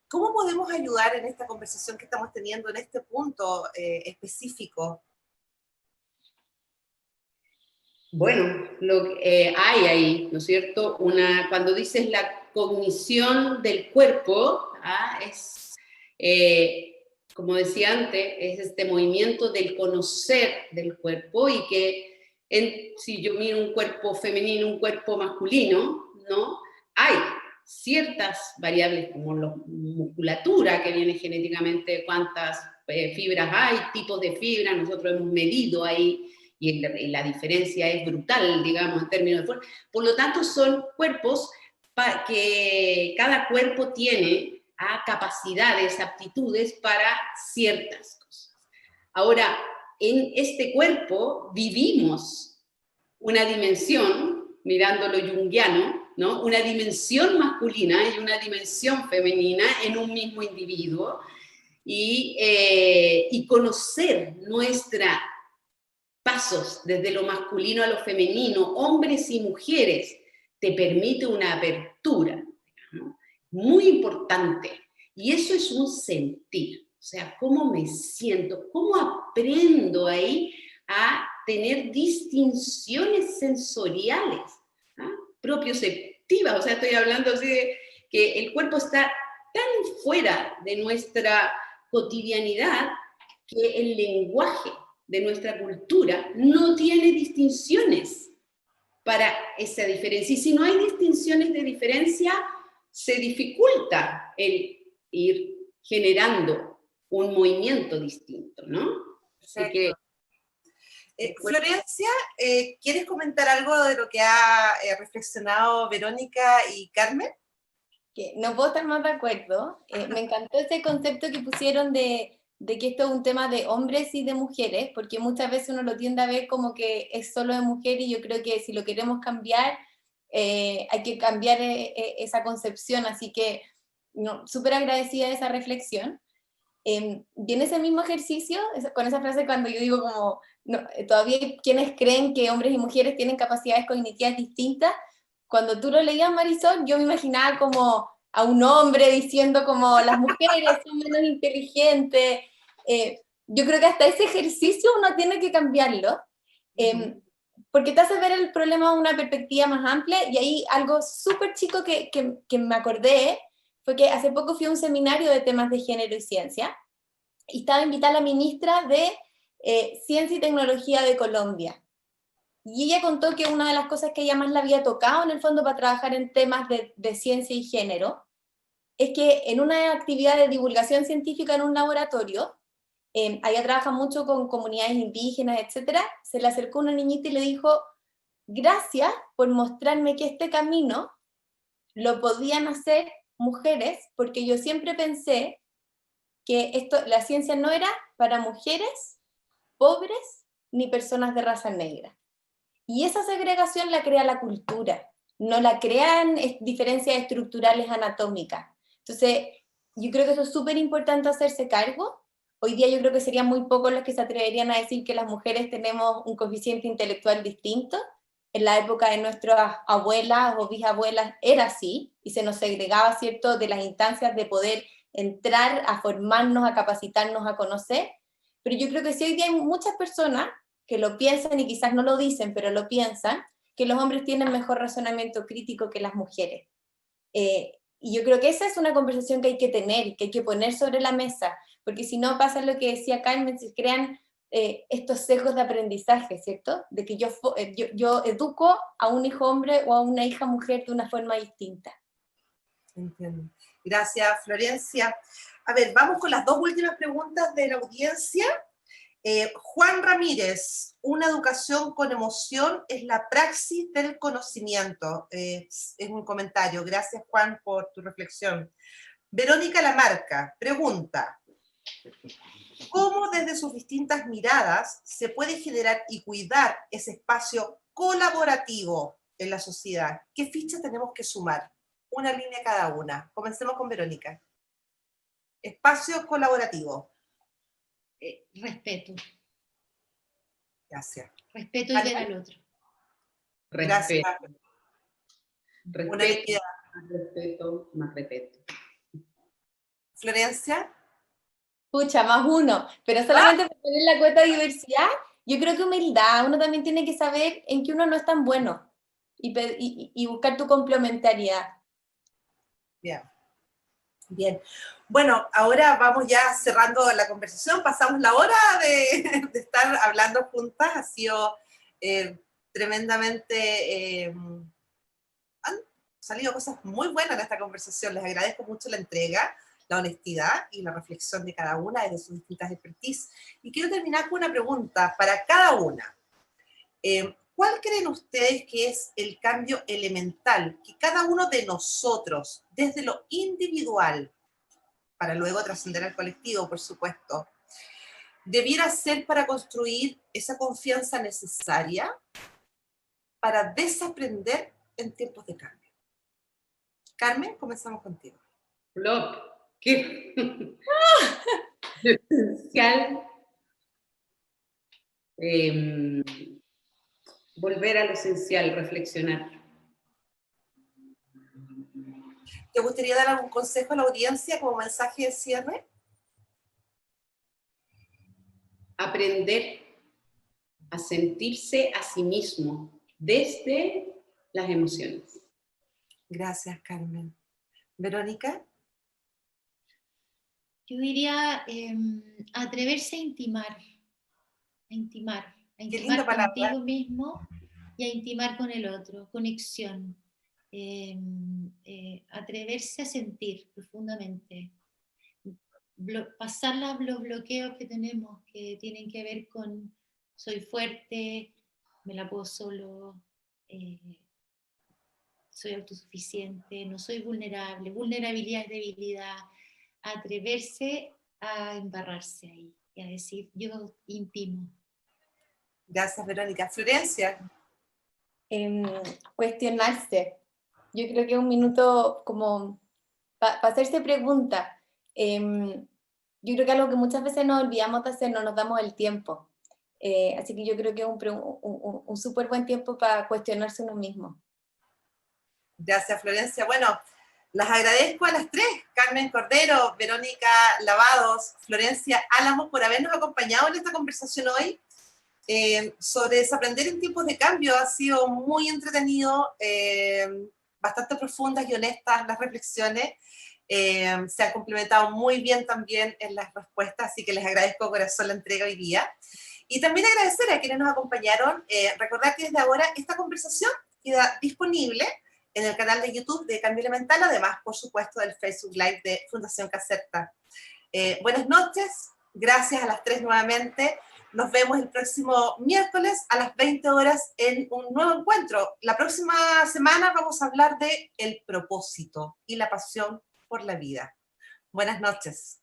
¿cómo podemos ayudar en esta conversación que estamos teniendo en este punto específico? Bueno, hay ahí, ¿no es cierto? Cuando dices la cognición del cuerpo, como decía antes, es este movimiento del conocer del cuerpo, y que si yo miro un cuerpo femenino, un cuerpo masculino, ¿no? Hay ciertas variables como la musculatura que viene genéticamente, cuántas fibras hay, tipos de fibras, nosotros hemos medido ahí, y la diferencia es brutal, digamos, en términos de fuerza. Por lo tanto, son cuerpos que cada cuerpo tiene capacidades, aptitudes para ciertas cosas. Ahora, en este cuerpo vivimos una dimensión, mirando lo junguiano, ¿no? Una dimensión masculina y una dimensión femenina en un mismo individuo, y conocer nuestros pasos desde lo masculino a lo femenino, hombres y mujeres, te permite una apertura, ¿no? Muy importante. Y eso es un sentir. O sea, ¿cómo me siento? ¿Cómo aprendo ahí a tener distinciones sensoriales, ¿ah? Propioceptivas? O sea, estoy hablando así de que el cuerpo está tan fuera de nuestra cotidianidad que el lenguaje de nuestra cultura no tiene distinciones para esa diferencia. Y si no hay distinciones de diferencia, se dificulta el ir generando un movimiento distinto, ¿no? Así que, Florencia, ¿quieres comentar algo de lo que ha reflexionado Verónica y Carmen? Que no puedo estar más de acuerdo. Me encantó ese concepto que pusieron de que esto es un tema de hombres y de mujeres, porque muchas veces uno lo tiende a ver como que es solo de mujeres, y yo creo que si lo queremos cambiar, hay que cambiar esa concepción, así que no, súper agradecida de esa reflexión. Y en ese mismo ejercicio, con esa frase cuando yo digo como, no, todavía hay quienes creen que hombres y mujeres tienen capacidades cognitivas distintas, cuando tú lo leías, Marisol, yo me imaginaba como a un hombre diciendo como las mujeres son menos inteligentes. Yo creo que hasta ese ejercicio uno tiene que cambiarlo, porque te hace ver el problema de una perspectiva más amplia, y ahí algo súper chico que me acordé fue que hace poco fui a un seminario de temas de género y ciencia, y estaba invitada la ministra de Ciencia y Tecnología de Colombia. Y ella contó que una de las cosas que ella más la había tocado en el fondo para trabajar en temas de ciencia y género, es que en una actividad de divulgación científica en un laboratorio, ella trabaja mucho con comunidades indígenas, etcétera, se le acercó una niñita y le dijo, gracias por mostrarme que este camino lo podían hacer mujeres, porque yo siempre pensé que la ciencia no era para mujeres, pobres, ni personas de raza negra. Y esa segregación la crea la cultura, no la crean diferencias estructurales anatómicas. Entonces, yo creo que eso es súper importante hacerse cargo. Hoy día yo creo que serían muy pocos los que se atreverían a decir que las mujeres tenemos un coeficiente intelectual distinto. En la época de nuestras abuelas o bisabuelas era así, y se nos segregaba, ¿cierto?, de las instancias de poder entrar a formarnos, a capacitarnos, a conocer. Pero yo creo que sí, hoy día hay muchas personas que lo piensan y quizás no lo dicen, pero lo piensan, que los hombres tienen mejor razonamiento crítico que las mujeres. Y yo creo que esa es una conversación que hay que tener, que hay que poner sobre la mesa, porque si no pasa lo que decía Carmen, se crean estos sesgos de aprendizaje, ¿cierto? De que yo educo a un hijo hombre o a una hija mujer de una forma distinta. Entiendo. Gracias, Florencia. A ver, vamos con las dos últimas preguntas de la audiencia. Juan Ramírez, una educación con emoción es la praxis del conocimiento. Es un comentario. Gracias, Juan, por tu reflexión. Verónica Lamarca pregunta, ¿cómo desde sus distintas miradas se puede generar y cuidar ese espacio colaborativo en la sociedad? ¿Qué fichas tenemos que sumar? Una línea cada una. Comencemos con Verónica. Espacio colaborativo. Respeto. Gracias. Respeto y ver al otro. Gracias. Respeto, Una liquidez. más respeto, más respeto. Florencia. Pucha, más uno, pero solamente por tener la cuota de diversidad, yo creo que humildad, uno también tiene que saber en qué uno no es tan bueno y buscar tu complementariedad. Bien. Bien. Bueno, ahora vamos ya cerrando la conversación, pasamos la hora de estar hablando juntas, ha sido tremendamente... han salido cosas muy buenas en esta conversación, les agradezco mucho la entrega, la honestidad y la reflexión de cada una desde sus distintas expertise. Y quiero terminar con una pregunta para cada una. ¿Cuál creen ustedes que es el cambio elemental que cada uno de nosotros, desde lo individual, para luego trascender al colectivo, por supuesto, debiera ser para construir esa confianza necesaria para desaprender en tiempos de cambio? Carmen, comenzamos contigo. Flor, ¿qué? Esencial. Volver a lo esencial, reflexionar. ¿Te gustaría dar algún consejo a la audiencia como mensaje de cierre? aprender a sentirse a sí mismo desde las emociones. Gracias, Carmen. Verónica. Yo diría atreverse a intimar linda palabra. contigo mismo y a intimar con el otro, conexión. Atreverse a sentir profundamente. Pasar los bloqueos que tenemos, que tienen que ver con soy fuerte, me la puedo solo, soy autosuficiente, no soy vulnerable, vulnerabilidad es debilidad, atreverse a embarrarse ahí y a decir yo intimo. Gracias, Verónica. Florencia. Cuestionarse. Yo creo que es un minuto como para hacerse preguntas. Yo creo que algo que muchas veces nos olvidamos de hacer, no nos damos el tiempo. Así que yo creo que es un súper buen tiempo para cuestionarse uno mismo. Gracias, Florencia. Bueno, las agradezco a las tres, Carmen Cordero, Verónica Lavados, Florencia Álamos, por habernos acompañado en esta conversación hoy sobre desaprender en tiempos de cambio. Ha sido muy entretenido, bastante profundas y honestas las reflexiones. Se han complementado muy bien también en las respuestas, así que les agradezco de corazón la entrega hoy día. Y también agradecer a quienes nos acompañaron. Recordar que desde ahora esta conversación queda disponible en el canal de YouTube de Cambio Elemental, además, por supuesto, del Facebook Live de Fundación Caserta. Buenas noches, gracias a las tres nuevamente. Nos vemos el próximo miércoles a las 20 horas en un nuevo encuentro. La próxima semana vamos a hablar de el propósito y la pasión por la vida. Buenas noches.